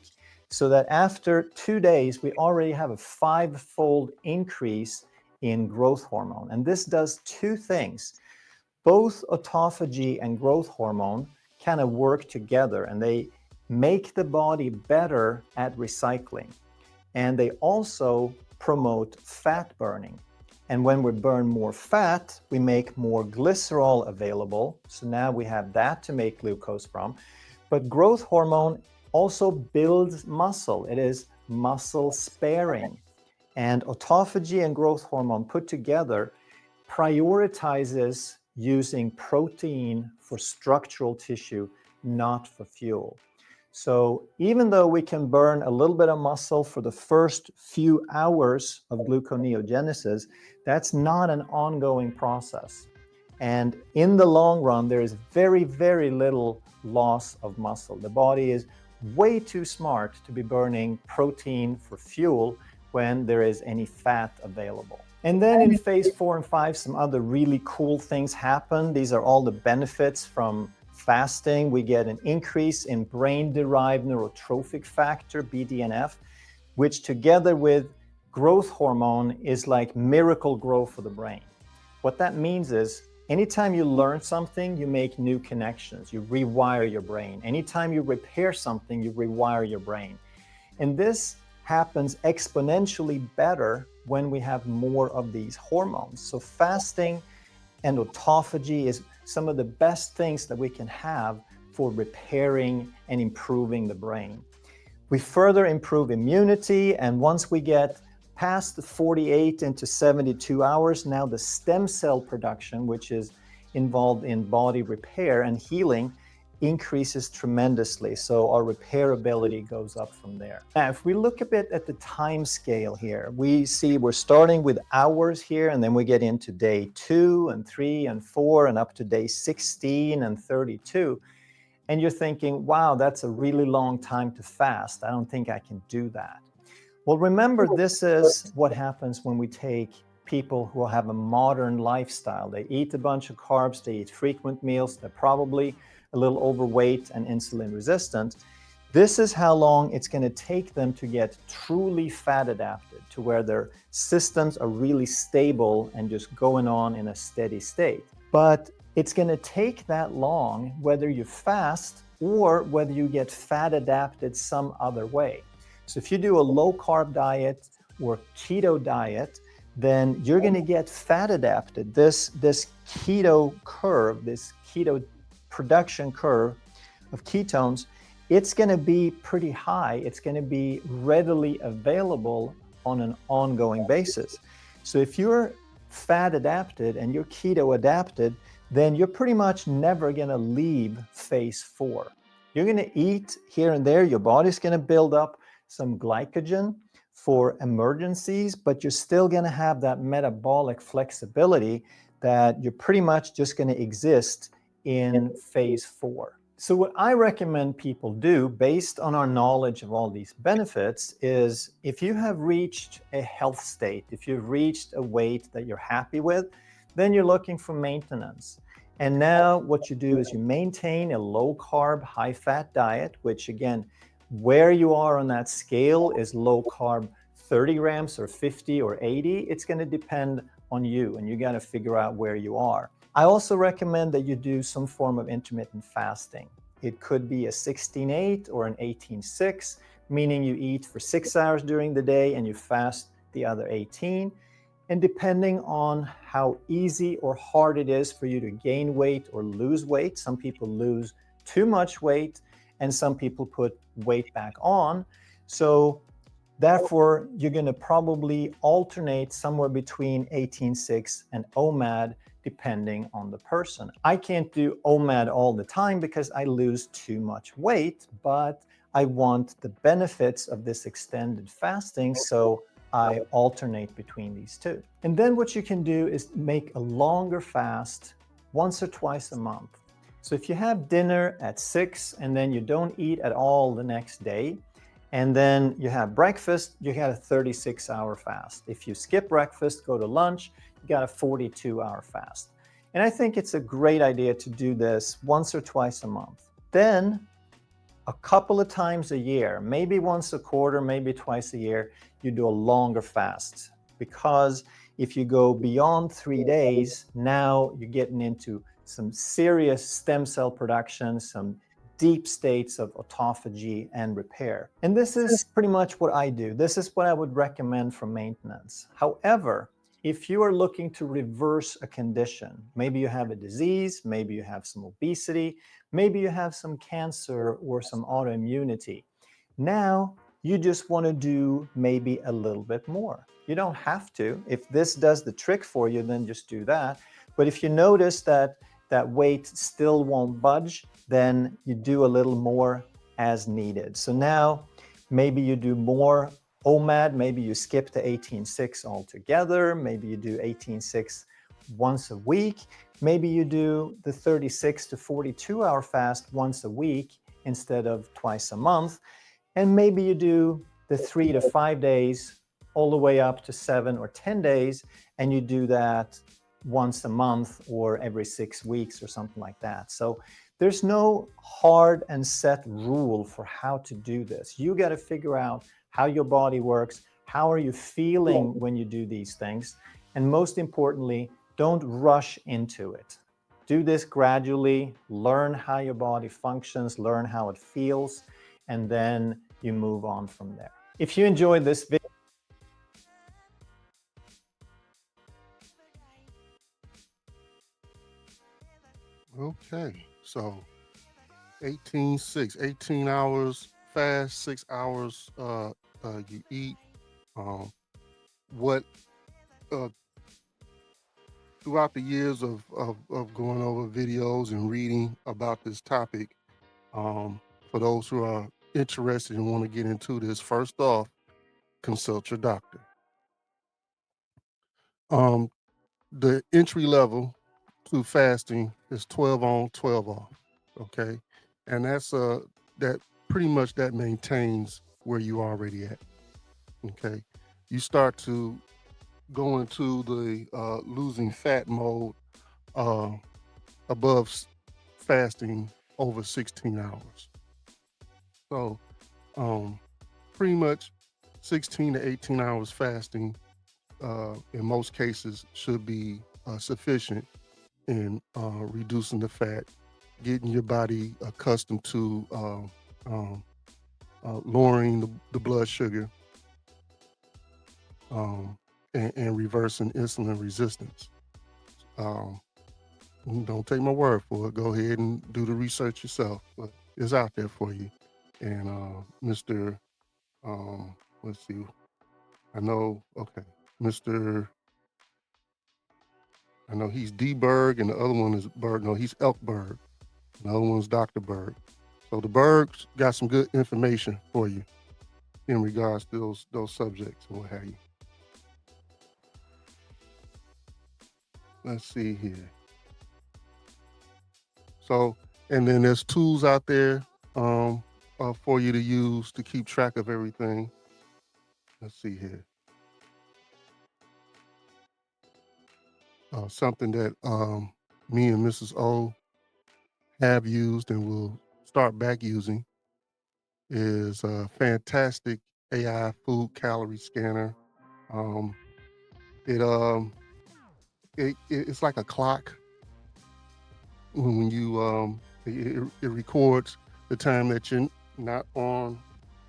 so that after 2 days, we already have a 5-fold increase in growth hormone. And this does two things. Both autophagy and growth hormone kind of work together, and they make the body better at recycling. And they also promote fat burning. And when we burn more fat, we make more glycerol available. So now we have that to make glucose from. But growth hormone also builds muscle. It is muscle sparing. And autophagy and growth hormone put together prioritizes using protein for structural tissue, not for fuel. So even though we can burn a little bit of muscle for the first few hours of gluconeogenesis, that's not an ongoing process. And in the long run, there is very, very little loss of muscle. The body is way too smart to be burning protein for fuel when there is any fat available. And then in phase 4 and 5, some other really cool things happen. These are all the benefits from fasting. We get an increase in brain-derived neurotrophic factor, BDNF, which together with growth hormone is like miracle growth for the brain. What that means is anytime you learn something, you make new connections, you rewire your brain. Anytime you repair something, you rewire your brain. And this happens exponentially better when we have more of these hormones. So fasting and autophagy is some of the best things that we can have for repairing and improving the brain. We further improve immunity, and once we get past the 48 into 72 hours, now the stem cell production, which is involved in body repair and healing, increases tremendously. So our repairability goes up from there. Now, if we look a bit at the time scale here, we see we're starting with hours here, and then we get into day 2 and 3 and 4 and up to day 16 and 32. And you're thinking, wow, that's a really long time to fast. I don't think I can do that. Well, remember, this is what happens when we take people who have a modern lifestyle. They eat a bunch of carbs, they eat frequent meals, they're probably a little overweight and insulin resistant. This is how long it's going to take them to get truly fat adapted, to where their systems are really stable and just going on in a steady state. But it's going to take that long whether you fast or whether you get fat adapted some other way. So if you do a low carb diet or keto diet, then you're going to get fat adapted. This keto curve, this keto production curve of ketones, it's going to be pretty high. It's going to be readily available on an ongoing basis. So if you're fat adapted and you're keto adapted, then you're pretty much never going to leave phase 4. You're going to eat here and there. Your body's going to build up some glycogen for emergencies, but you're still going to have that metabolic flexibility that you're pretty much just going to exist in phase 4. So what I recommend people do, based on our knowledge of all these benefits, is if you have reached a health state, if you've reached a weight that you're happy with, then you're looking for maintenance. And now what you do is you maintain a low carb, high fat diet, which again, where you are on that scale is low carb 30 grams or 50 or 80. It's going to depend on you, and you got to figure out where you are. I also recommend that you do some form of intermittent fasting. It could be a 16-8 or an 18-6, meaning you eat for 6 hours during the day and you fast the other 18. And depending on how easy or hard it is for you to gain weight or lose weight, some people lose too much weight and some people put weight back on. So therefore, you're going to probably alternate somewhere between 18-6 and OMAD, depending on the person. I can't do OMAD all the time because I lose too much weight, but I want the benefits of this extended fasting, so I alternate between these two. And then what you can do is make a longer fast once or twice a month. So if you have dinner at 6 and then you don't eat at all the next day, and then you have breakfast, you got a 36-hour fast. If you skip breakfast, go to lunch, you got a 42-hour fast. And I think it's a great idea to do this once or twice a month. Then a couple of times a year, maybe once a quarter, maybe twice a year, you do a longer fast. Because if you go beyond 3 days, now you're getting into some serious stem cell production, some deep states of autophagy and repair. And this is pretty much what I do. This is what I would recommend for maintenance. However, if you are looking to reverse a condition, maybe you have a disease, maybe you have some obesity, maybe you have some cancer or some autoimmunity, now you just want to do maybe a little bit more. You don't have to. If this does the trick for you, then just do that. But if you notice that that weight still won't budge, then you do a little more as needed. So now maybe you do more OMAD, maybe you skip to 18-6 altogether, maybe you do 18-6 once a week, maybe you do the 36 to 42-hour fast once a week instead of twice a month, and maybe you do the 3 to 5 days all the way up to 7 or 10 days, and you do that once a month or every 6 weeks or something like that. So there's no hard and set rule for how to do this. You got to figure out how your body works, how are you feeling when you do these things, and most importantly, don't rush into it. Do this gradually, learn how your body functions, learn how it feels, and then you move on from there. If you enjoyed this video, Okay, so 18 hours fast, 6 hours you eat. What uh, Throughout the years of going over videos and reading about this topic, for those who are interested and want to get into this, first off, consult your doctor. Um, the entry level to fasting is 12 on, 12 off. Okay. And that pretty much that maintains where you already at. Okay. You start to go into the losing fat mode uh, above fasting over 16 hours. So um, pretty much 16 to 18 hours fasting in most cases should be sufficient in reducing the fat, getting your body accustomed to lowering the blood sugar, and reversing insulin resistance. Um, don't take my word for it. Go ahead and do the research yourself. But it's out there for you. And Mr. Let's see. I know. Okay, Mr. I know he's D Berg, and the other one is Berg. No, he's Elkberg. The other one's Dr. Berg. So the Bergs got some good information for you in regards to those subjects and what have you. Let's see here. So, and then there's tools out there for you to use to keep track of everything. Let's see here. Something that me and Mrs. O have used and will start back using is a fantastic AI food calorie scanner. Um, it it's like a clock when you it records the time that you're not on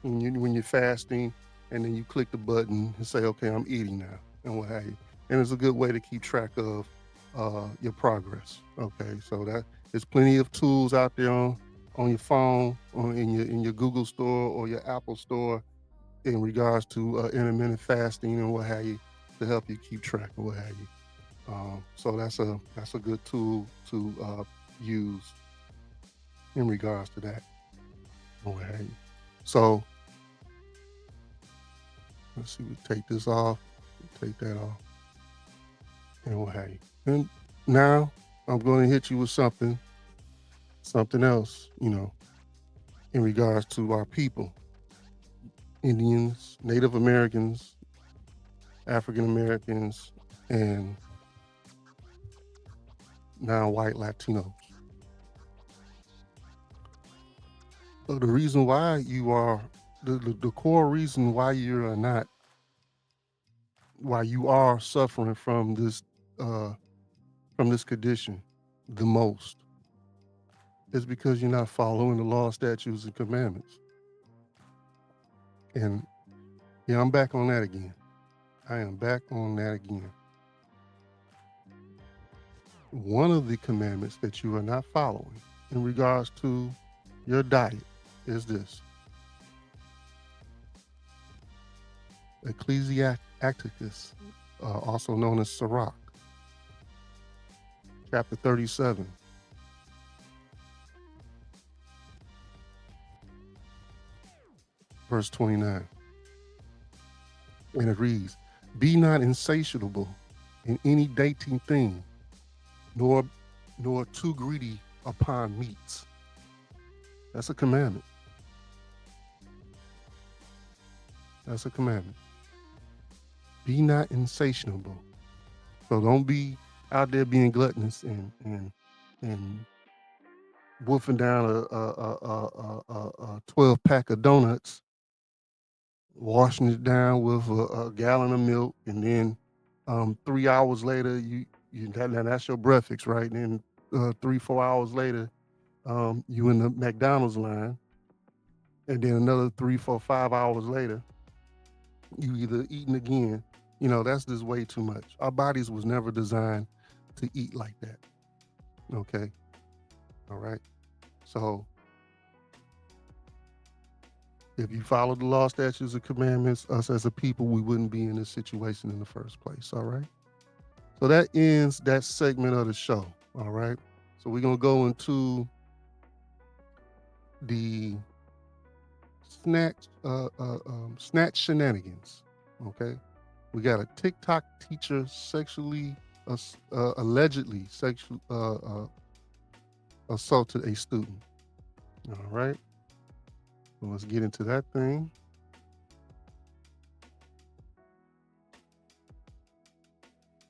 when you're fasting, and then you click the button and say, okay, I'm eating now, and what have you. And it's a good way to keep track of your progress. Okay, so that there's plenty of tools out there on your phone, in your Google store or your Apple store, in regards to intermittent fasting and what have you, to help you keep track of what have you. So that's a good tool to use in regards to that. and what have you. So let's see, we take this off, take that off, and what have you. And now I'm going to hit you with something else, in regards to our people, Indians, Native Americans, African Americans, and non-white Latinos. So the reason why you are, the core reason why you are not, why you are suffering from this condition the most, is because you're not following the law, statutes, and commandments. And yeah, I'm back on that again. I am back on that again. One of the commandments that you are not following in regards to your diet is this: Ecclesiasticus, also known as Sirach, chapter 37, verse 29. And it reads, "Be not insatiable in any dainty thing, nor too greedy upon meats." That's a commandment. That's a commandment. Be not insatiable. So don't be out there being gluttonous and wolfing down a 12 pack of donuts, washing it down with a gallon of milk, and then 3 hours later now that's your breakfast, right? And then 3-4 hours later, you in the McDonald's line, and then another 3-4-5 hours later, you either eating again. That's just way too much. Our bodies was never designed to eat like that. Okay. All right. So If you follow the law, statutes, and commandments, us as a people, we wouldn't be in this situation in the first place. All right. So that ends that segment of the show. All right. So we're gonna go into the snatch shenanigans. Okay. We got a TikTok teacher allegedly sexually assaulted a student. All right. So let's get into that thing.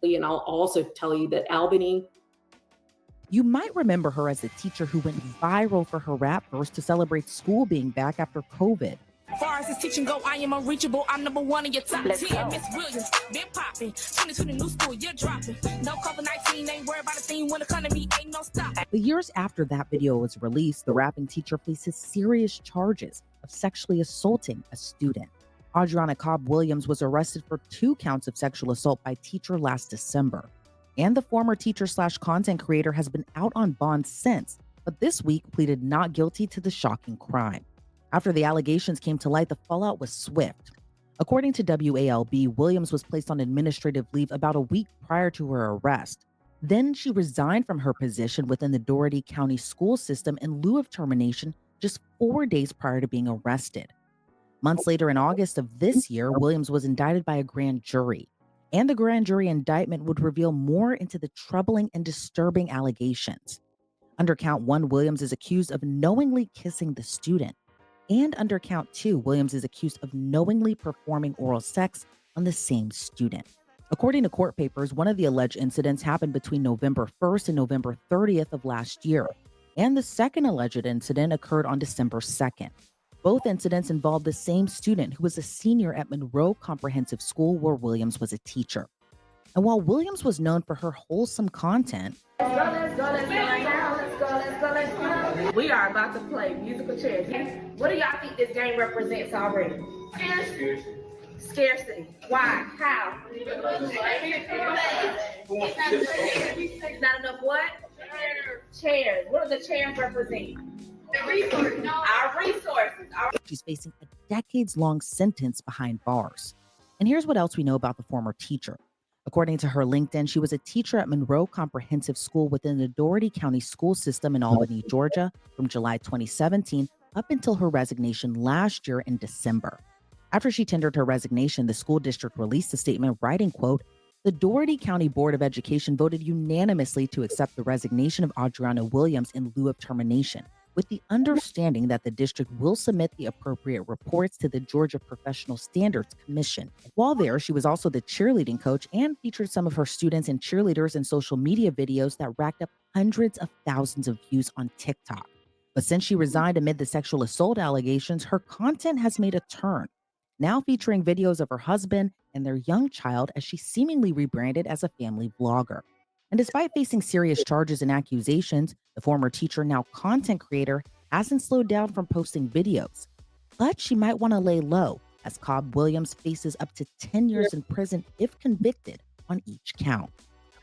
And I'll also tell you that Albany. You might remember her as the teacher who went viral for her rap verse to celebrate school being back after COVID. As far as this teaching go, I am unreachable. I'm number one in your top 10. Miss Williams, been popping. 20 new school, you're dropping. No COVID-19, ain't worried about a thing when economy ain't no stop. The years after that video was released, the rapping teacher faces serious charges of sexually assaulting a student. Adriana Cobb Williams was arrested for 2 counts of sexual assault by teacher last December. And the former teacher/content creator has been out on bond since, but this week pleaded not guilty to the shocking crime. After the allegations came to light, the fallout was swift. According to WALB, Williams was placed on administrative leave about a week prior to her arrest. Then she resigned from her position within the Dougherty County school system in lieu of termination just 4 days prior to being arrested. Months later, in August of this year, Williams was indicted by a grand jury. And the grand jury indictment would reveal more into the troubling and disturbing allegations. Under count 1, Williams is accused of knowingly kissing the student. And under count 2, Williams is accused of knowingly performing oral sex on the same student. According to court papers, one of the alleged incidents happened between November 1st and November 30th of last year. And the second alleged incident occurred on December 2nd. Both incidents involved the same student who was a senior at Monroe Comprehensive School where Williams was a teacher. And while Williams was known for her wholesome content, Let's go. We are about to play musical chairs. What do y'all think this game represents already? Scarcity. Why? How? It's not enough what? Chairs. What do the chairs represent? Our resources. She's facing a decades-long sentence behind bars. And here's what else we know about the former teacher. According to her LinkedIn, she was a teacher at Monroe Comprehensive School within the Dougherty County school system in Albany, Georgia, from July 2017 up until her resignation last year in December. After she tendered her resignation, the school district released a statement writing, quote, "The Dougherty County Board of Education voted unanimously to accept the resignation of Adriana Williams in lieu of termination, with the understanding that the district will submit the appropriate reports to the Georgia Professional Standards Commission." While there, she was also the cheerleading coach and featured some of her students and cheerleaders in social media videos that racked up hundreds of thousands of views on TikTok. But since she resigned amid the sexual assault allegations, her content has made a turn, now featuring videos of her husband and their young child as she seemingly rebranded as a family vlogger. And despite facing serious charges and accusations, the former teacher, now content creator, hasn't slowed down from posting videos. But she might want to lay low, as Cobb Williams faces up to 10 years in prison if convicted on each count.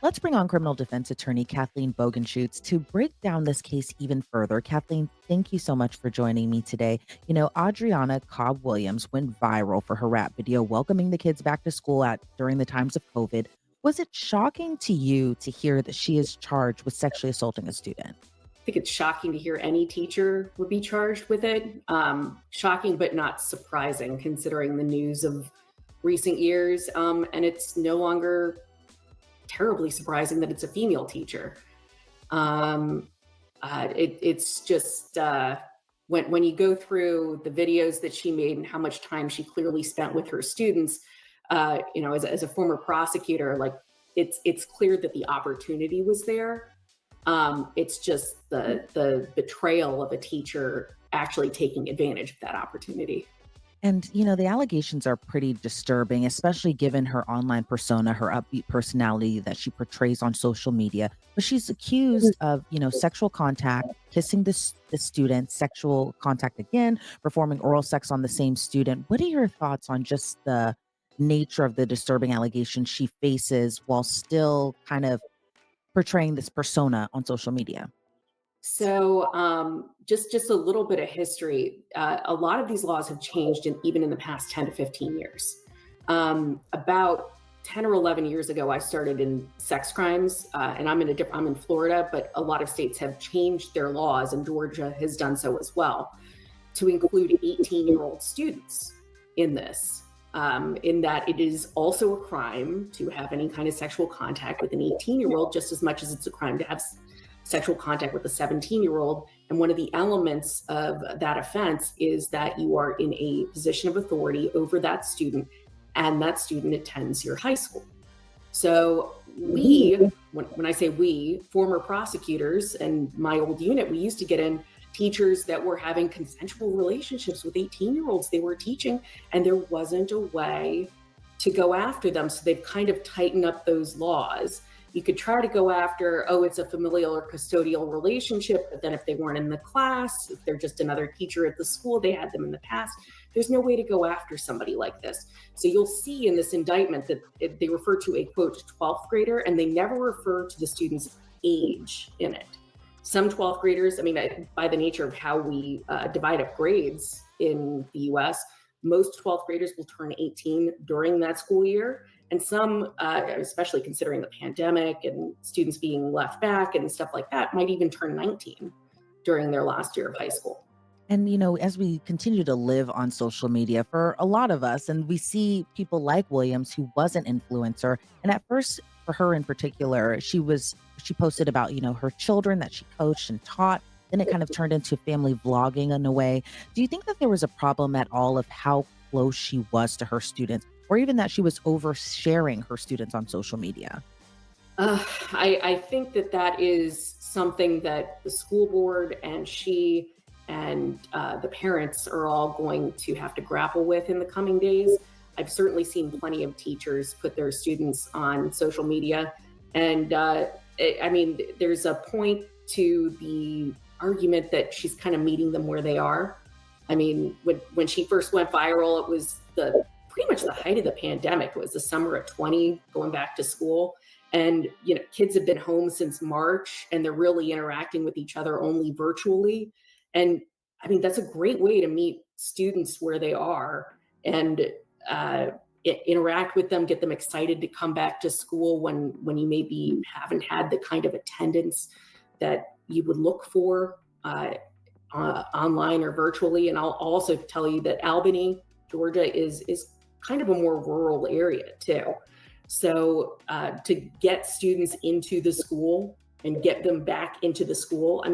Let's bring on criminal defense attorney Kathleen Bogenschutz to break down this case even further. Kathleen, thank you so much for joining me today. You know, Adriana Cobb Williams went viral for her rap video welcoming the kids back to school during the times of COVID. Was it shocking to you to hear that she is charged with sexually assaulting a student? I think it's shocking to hear any teacher would be charged with it. Shocking, but not surprising, considering the news of recent years. And it's no longer terribly surprising that it's a female teacher. It's just when you go through the videos that she made and how much time she clearly spent with her students, as a former prosecutor, like it's clear that the opportunity was there. It's just the betrayal of a teacher actually taking advantage of that opportunity. And, you know, the allegations are pretty disturbing, especially given her online persona, her upbeat personality that she portrays on social media. But she's accused of, sexual contact, kissing the student, sexual contact again, performing oral sex on the same student. What are your thoughts on just the nature of the disturbing allegations she faces while still kind of portraying this persona on social media? So, just a little bit of history. A lot of these laws have changed, even in the past 10 to 15 years. About 10 or 11 years ago, I started in sex crimes, and I'm in Florida, but a lot of states have changed their laws, and Georgia has done so as well, to include 18-year-old students in this. In that it is also a crime to have any kind of sexual contact with an 18-year-old, just as much as it's a crime to have sexual contact with a 17-year-old. And one of the elements of that offense is that you are in a position of authority over that student, and that student attends your high school. So when I say we, former prosecutors and my old unit, we used to get in teachers that were having consensual relationships with 18-year-olds they were teaching, and there wasn't a way to go after them. So they've kind of tightened up those laws. You could try to go after, it's a familial or custodial relationship, but then if they weren't in the class, if they're just another teacher at the school, they had them in the past, there's no way to go after somebody like this. So you'll see in this indictment that they refer to a, quote, 12th grader, and they never refer to the student's age in it. Some 12th graders, by the nature of how we divide up grades in the US, most 12th graders will turn 18 during that school year. And some, especially considering the pandemic and students being left back and stuff like that, might even turn 19 during their last year of high school. And, as we continue to live on social media for a lot of us, and we see people like Williams, who was an influencer. And at first, for her in particular, she posted about, her children that she coached and taught. Then it kind of turned into family vlogging in a way. Do you think that there was a problem at all of how close she was to her students, or even that she was oversharing her students on social media? I think that is something that the school board and she and the parents are all going to have to grapple with in the coming days. I've certainly seen plenty of teachers put their students on social media. And there's a point to the argument that she's kind of meeting them where they are. When she first went viral, it was pretty much the height of the pandemic. It was the summer of 20, going back to school. And, kids have been home since March, and they're really interacting with each other only virtually. And that's a great way to meet students where they are and interact with them, get them excited to come back to school when you maybe haven't had the kind of attendance that you would look for online or virtually. And I'll also tell you that Albany, Georgia is kind of a more rural area too. So to get students into the school and get them back into the school,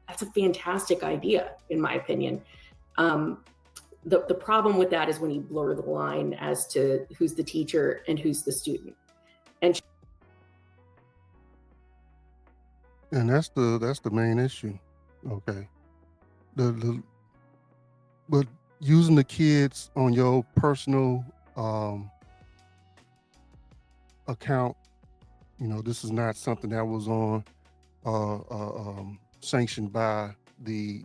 that's a fantastic idea, in my opinion. The problem with that is when you blur the line as to who's the teacher and who's the student. And that's the main issue. Okay. But using the kids on your personal account, this is not something that was on sanctioned by the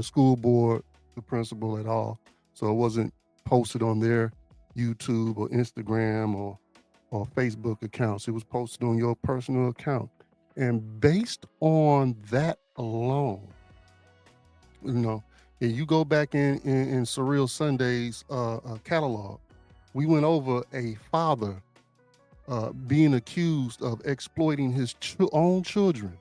school board, the principal at all. So it wasn't posted on their YouTube or Instagram or Facebook accounts. It was posted on your personal account. And based on that alone, and you go back in Surreal Sunday's catalog, we went over a father being accused of exploiting his own children.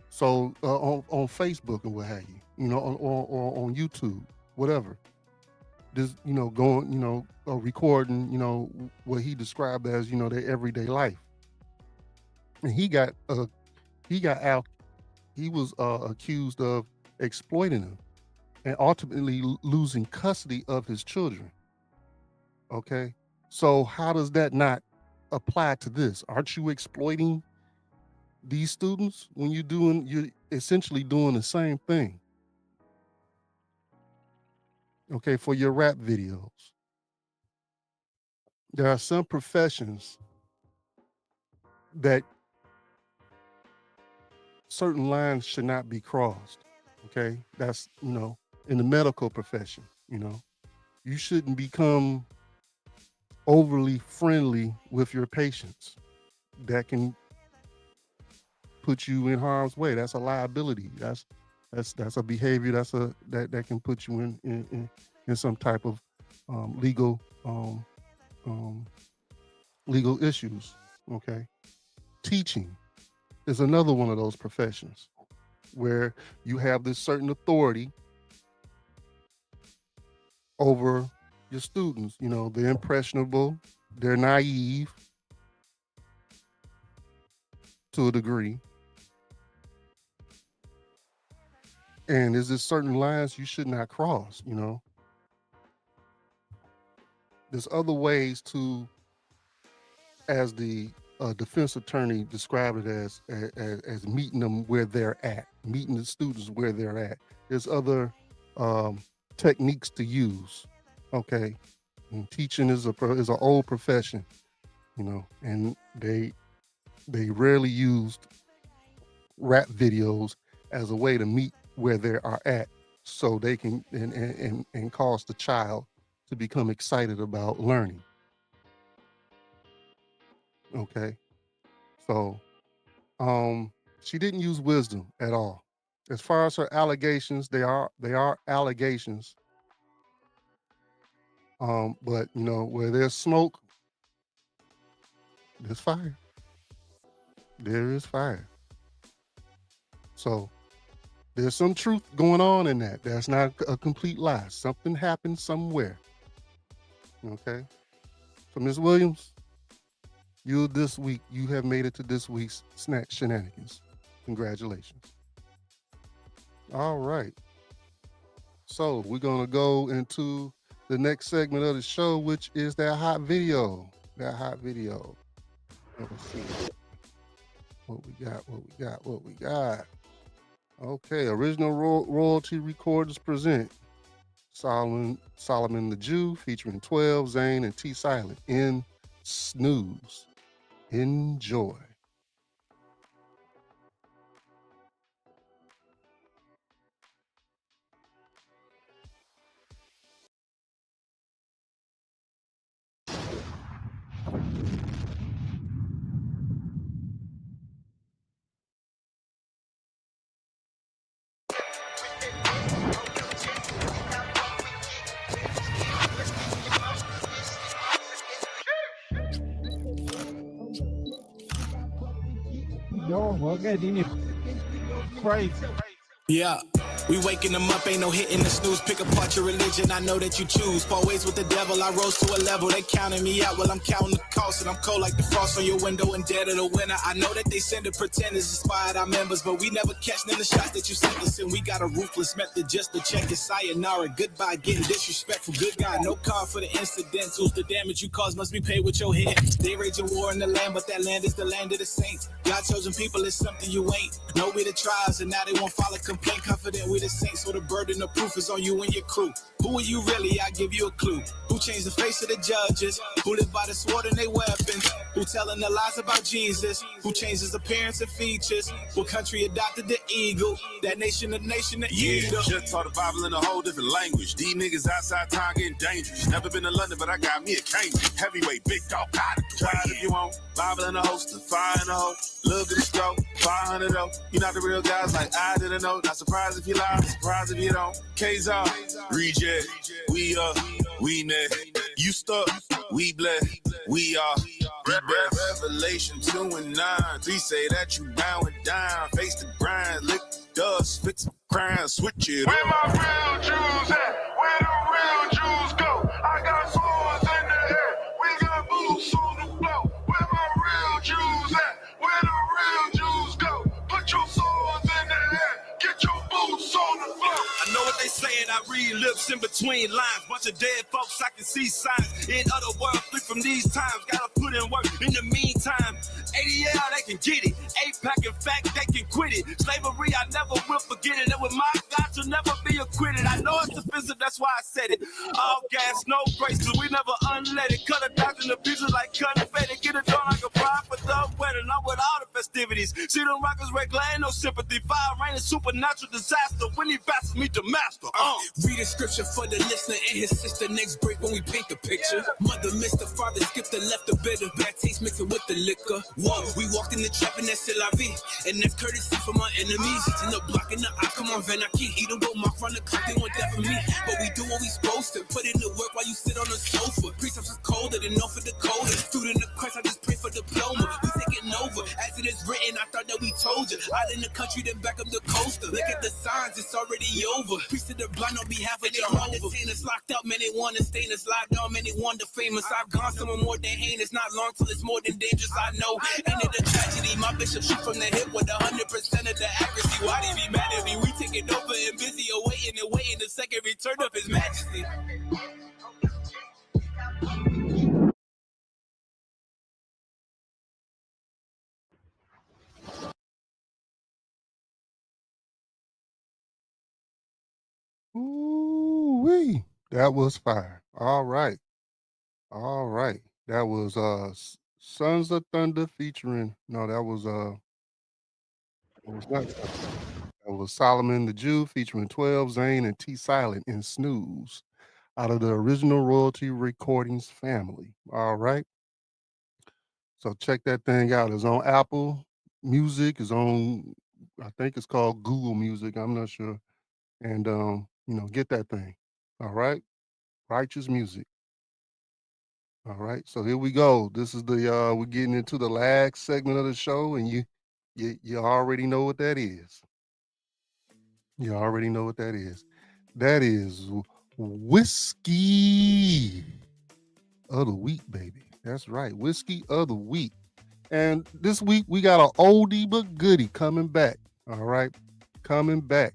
So on Facebook and what have you, on YouTube, whatever. Just going, recording, what he described as their everyday life, and he was accused of exploiting them and ultimately losing custody of his children. Okay, so how does that not apply to this? Aren't you exploiting these students when you're essentially doing the same thing? Okay, for your rap videos. There are some professions that certain lines should not be crossed. Okay, that's in the medical profession. You shouldn't become overly friendly with your patients. That can put you in harm's way. That's a liability. That's a behavior that can put you in some type of legal legal issues. Okay, teaching is another one of those professions where you have this certain authority over your students. You know, they're impressionable, they're naive to a degree. And there's just certain lines you should not cross, you know. There's other ways to, as the defense attorney described it as meeting them where they're at, meeting the students where they're at. There's other techniques to use, okay? And teaching is an old profession, you know, and they rarely used rap videos as a way to meet where they are at, so they can and cause the child to become excited about learning. Okay, so she didn't use wisdom at all. As far as her allegations, they are allegations. But you know, where there's smoke, there's fire. There is fire. So there's some truth going on in that. That's not a complete lie. Something happened somewhere. Okay. So Ms. Williams, you have made it to this week's Snack Shenanigans. Congratulations. All right. So we're gonna go into the next segment of the show, which is that hot video. Let's see what we got. Okay, original royalty recorders present Solomon the Jew featuring 12, Zane, and T Silent in Snooze. Enjoy. Yeah, we waking them up, ain't no hitting the snooze. Pick apart your religion, I know that you choose. Part ways with the devil, I rose to a level. They counting me out while I'm counting the cost. And I'm cold like the frost on your window and dead of the winter. I know that they send the pretenders, inspired our members, but we never catch none of the shots that you sent us. And we got a ruthless method just to check it. Sayonara, goodbye, getting disrespectful. Good guy, no card for the incidentals. The damage you cause must be paid with your head. They raging war in the land, but that land is the land of the saints. God chosen people is something you ain't. Know we the tribes, and now they won't follow complaint. Confident we the saints, so the burden of proof is on you and your crew. Who are you really? I give you a clue. Who changed the face of the judges? Who live by the sword and they weapons? Who telling the lies about Jesus? Who changed his appearance and features? What country adopted the eagle? That nation, the eagle. Just taught the Bible in a whole different language. These niggas outside town getting dangerous. Never been to London, but I got me a Cambridge. Heavyweight, big dog, got it. Try it if you want. Bible in a holster, fire in a hole. Look at the stroke, 500 though. You not the real guys like I didn't know. Not surprised if you lie, surprised if you don't. K's-R, reject, we up, we next. You stuck, we blessed, we are. Revelation 2 and 9. 3 say that you bound and down. Face the grind, lick dust, fix some crime, switch it. Where my real Jews at? Where the real Jews go? I got swords in the air. We got boots on the floor. Where my real Jews at? Where the real Jews go? Put your swords in the air. Get your boots on the floor. I know what they saying, I read lips in between lines. Bunch of dead folks, I can see signs. In other words, flip from these times. Gotta put in work in the meantime. ADL, they can get it. 8-pack, in fact, they can quit it. Slavery, I never will forget it. And with my God, you'll never be acquitted. I know it's offensive, that's why I said it. All gas, no brakes, cause we never unlet it. Cut a dot in the pieces like confetti. Get it done like a bride for the wedding. I'm with all the festivities. See them rockers wear glad, no sympathy. Fire rain is supernatural disaster. When these bastards meet the master. Read the scripture for the listener and his sister. Next break when we paint the picture. Mother missed the father, skipped the left the bitter. Bad taste mixing with the liquor. Whoa, we walked in the trap and that's still la vie. And that's courtesy for my enemies. In the block in the eye, come on, Van, I keep eating go mark run the clock, they want that for me. But we do what we supposed to. Put in the work while you sit on the sofa. Precepts is colder than no for the coldest. Student of Christ, I just pray for diploma. We taking over. As it is written, I thought that we told you. Out in the country, then back up the coaster. Look at the signs, it's already over. Priest of the blind on behalf of Jehovah. Us locked up, man, they want to stain us. Locked down, man, they want the famous. I've gone somewhere more than heinous. Not long till it's more than dangerous, I know. Ain't it a tragedy? My bishop shoot from the hip with 100% of the accuracy. Why they be mad at me? We taking over and busy awaiting and waiting the second return of his majesty. Ooh-wee. That was fire. All right. All right. That was Sons of Thunder featuring that was not that was Solomon the Jew featuring 12 Zane and T Silent in Snooze out of the original royalty recordings family. All right. So check that thing out. It's on Apple Music, it's on I think it's called Google Music. I'm not sure. And get that thing. All right. Righteous music. All right, so here we go. This is the we're getting into the last segment of the show, and you already know what that is. You already know what that is. That is whiskey of the week, baby. That's right, whiskey of the week. And this week we got an oldie but goodie coming back. All right, coming back,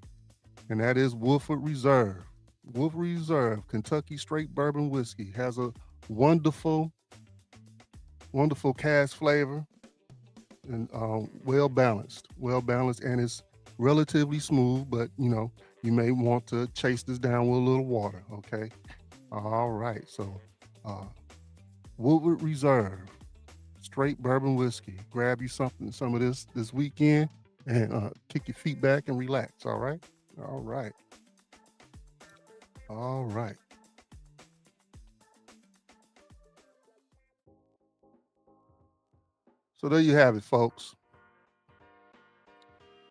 and that is Woodford Reserve. Woodford Reserve, Kentucky Straight Bourbon Whiskey, has a wonderful cast flavor and well balanced, and it's relatively smooth. But you may want to chase this down with a little water. Okay, all right. So, Woodward Reserve, straight bourbon whiskey. Grab you some of this weekend, and kick your feet back and relax. All right, all right, all right. So there you have it, folks.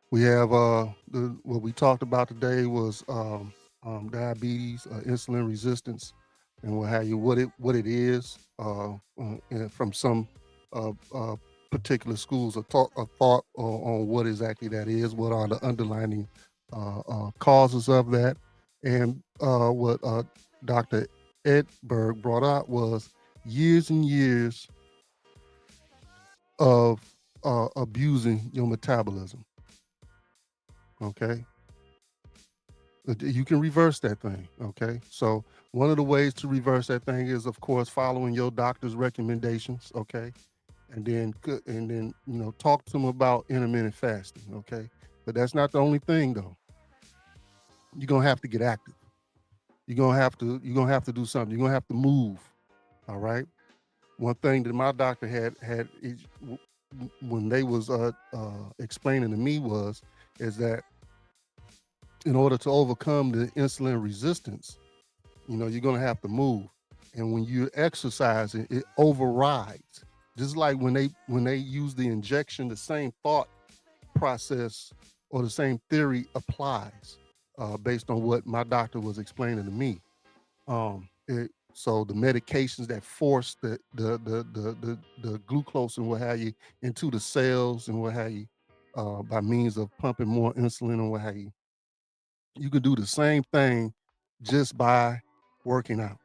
We have what we talked about today was diabetes, insulin resistance, and what it is, and from some particular schools of thought on what exactly that is, what are the underlying causes of that, and what Dr. Edberg brought out was years and years of abusing your metabolism. Okay, you can reverse that thing. Okay, so one of the ways to reverse that thing is, of course, following your doctor's recommendations. Okay, and then talk to them about intermittent fasting. Okay, but that's not the only thing though. You're gonna have to get active. You're gonna have to do something. You're gonna have to move. All right. One thing that my doctor had when they was explaining to me is that in order to overcome the insulin resistance, you're going to have to move. And when you're exercising, it overrides. Just like when they use the injection, the same thought process or the same theory applies based on what my doctor was explaining to me. So the medications that force the glucose and what have you into the cells and what have you by means of pumping more insulin and what have you, you could do the same thing just by working out.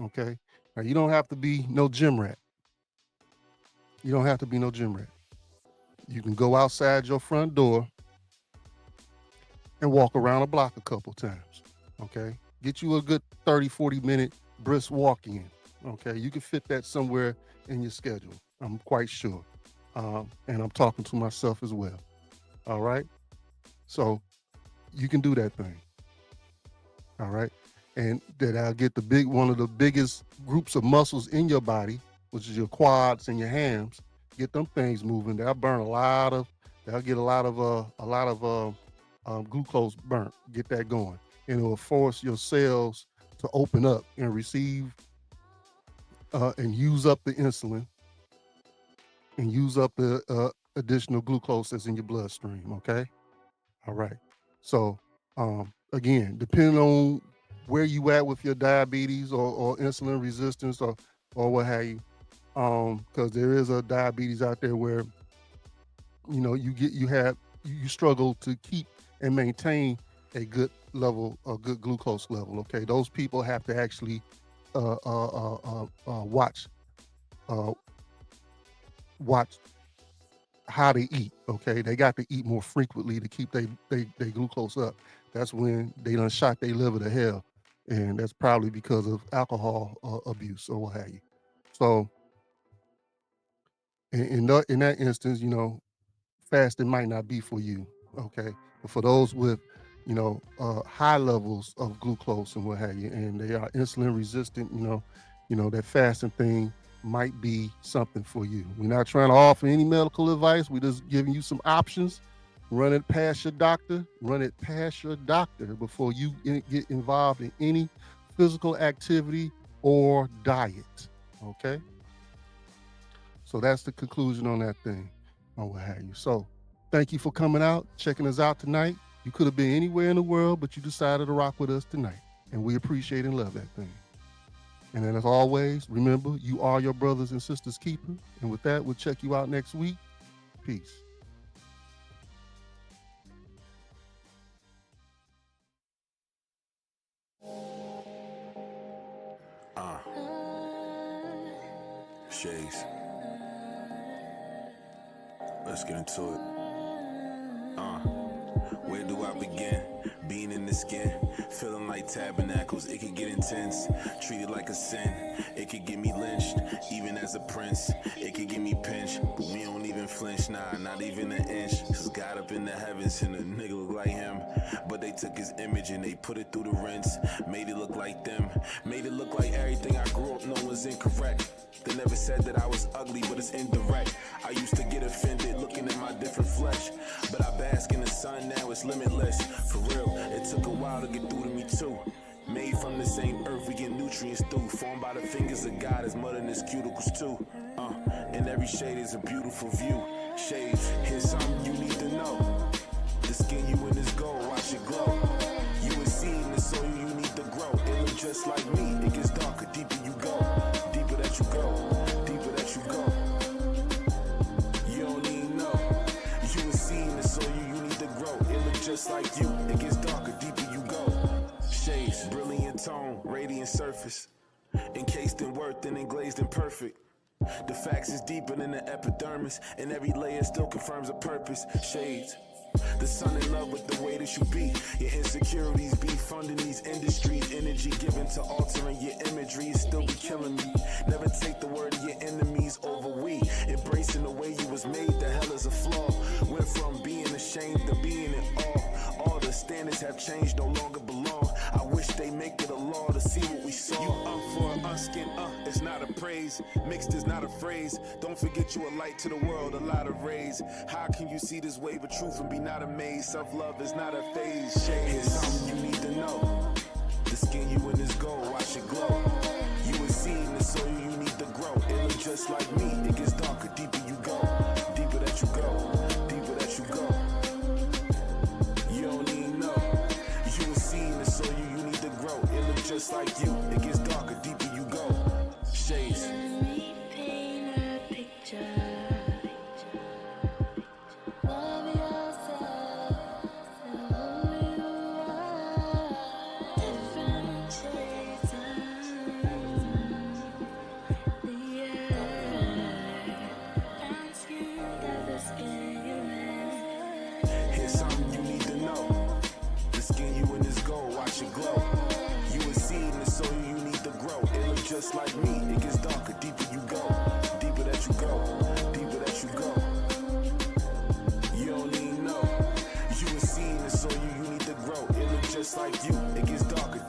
Okay. Now you don't have to be no gym rat. You don't have to be no gym rat. You can go outside your front door and walk around a block a couple times. Okay. Get you a good 30, 40-minute brisk walk in. Okay. You can fit that somewhere in your schedule. I'm quite sure. And I'm talking to myself as well. All right. So you can do that thing. All right. And that I'll get one of the biggest groups of muscles in your body, which is your quads and your hams, get them things moving. They'll get a lot of glucose burnt, get that going. And it will force your cells to open up and receive and use up the insulin and use up the additional glucose that's in your bloodstream. Okay. All right. So again, depending on where you at with your diabetes or insulin resistance or what have you, because there is a diabetes out there where you struggle to keep and maintain a good level, a good glucose level. Okay, those people have to actually watch how they eat. Okay, they got to eat more frequently to keep their glucose up. That's when they done shot their liver to hell, and that's probably because of alcohol abuse or what have you. So in that instance, fasting might not be for you. Okay, but for those with high levels of glucose and what have you, and they are insulin resistant, that fasting thing might be something for you. We're not trying to offer any medical advice. We're just giving you some options. Run it past your doctor. Run it past your doctor before you get involved in any physical activity or diet. Okay. So that's the conclusion on that thing, or what have you. So thank you for coming out, checking us out tonight. You could have been anywhere in the world, but you decided to rock with us tonight. And we appreciate and love that thing. And then as always, remember, you are your brothers and sisters keeper. And with that, we'll check you out next week. Peace. Shades. Let's get into it. Where do I begin? Being in the skin, feeling like tabernacles, it could get intense. Treated like a sin, it could get me lynched. Even as a prince, it could get me pinched. But we don't even flinch, nah, not even an inch. Cause God up in the heavens and a nigga look like him. But they took his image and they put it through the rinse. Made it look like them, made it look like everything I grew up knowing was incorrect. They never said that I was ugly, but it's indirect. I used to get offended looking at my different flesh. But I bask in the sun, now it's limitless. For real, it took a while to get through to me too. Made from the same earth, we get nutrients through. Formed by the fingers of God, as mud in his cuticles too. And every shade is a beautiful view. Shades, here's something you need to know. The skin you in is gold, watch it glow. You a seed in the soil you need to grow. It look just like me, it gets darker, deeper you go. Deeper that you go, deeper that you go. You don't even know. You a seed in the soil you need to grow. It look just like you, it gets darker, deeper you go. Shades, brilliant tone, radiant surface. Encased in worth and glazed and perfect. The facts is deeper than the epidermis, and every layer still confirms a purpose. Shades. The sun in love with the way that you be. Your insecurities be funding these industries. Energy given to altering your imagery is still be killing me. Never take the word of your enemies over we. Embracing the way you was made, the hell is a flaw. Went from being ashamed to being in awe. All the standards have changed, no longer belong. I wish they make it a law to see what we saw. You for an unskin, it's not a praise. Mixed is not a phrase. Don't forget you a light to the world, a lot of rays. How can you see this wave of truth and be not amazed? Self-love is not a phase. Here's something you need to know. The skin you in is gold, watch it glow. You a seed in the soil you need to grow. It look just like me, it gets darker, deeper you go. Deeper that you go, deeper that you go. You don't even know. You a seed in the soil you need to grow. It look just like you, it gets darker, deeper you go. Shades. Here's something you need to know. The skin you in is gold, watch it glow. You a seed in the soil you need to grow. It look just like me, it gets darker, deeper you go. Deeper that you go, deeper that you go. You don't even know. You a seed in the soil you need to grow. It look just like you, it gets darker,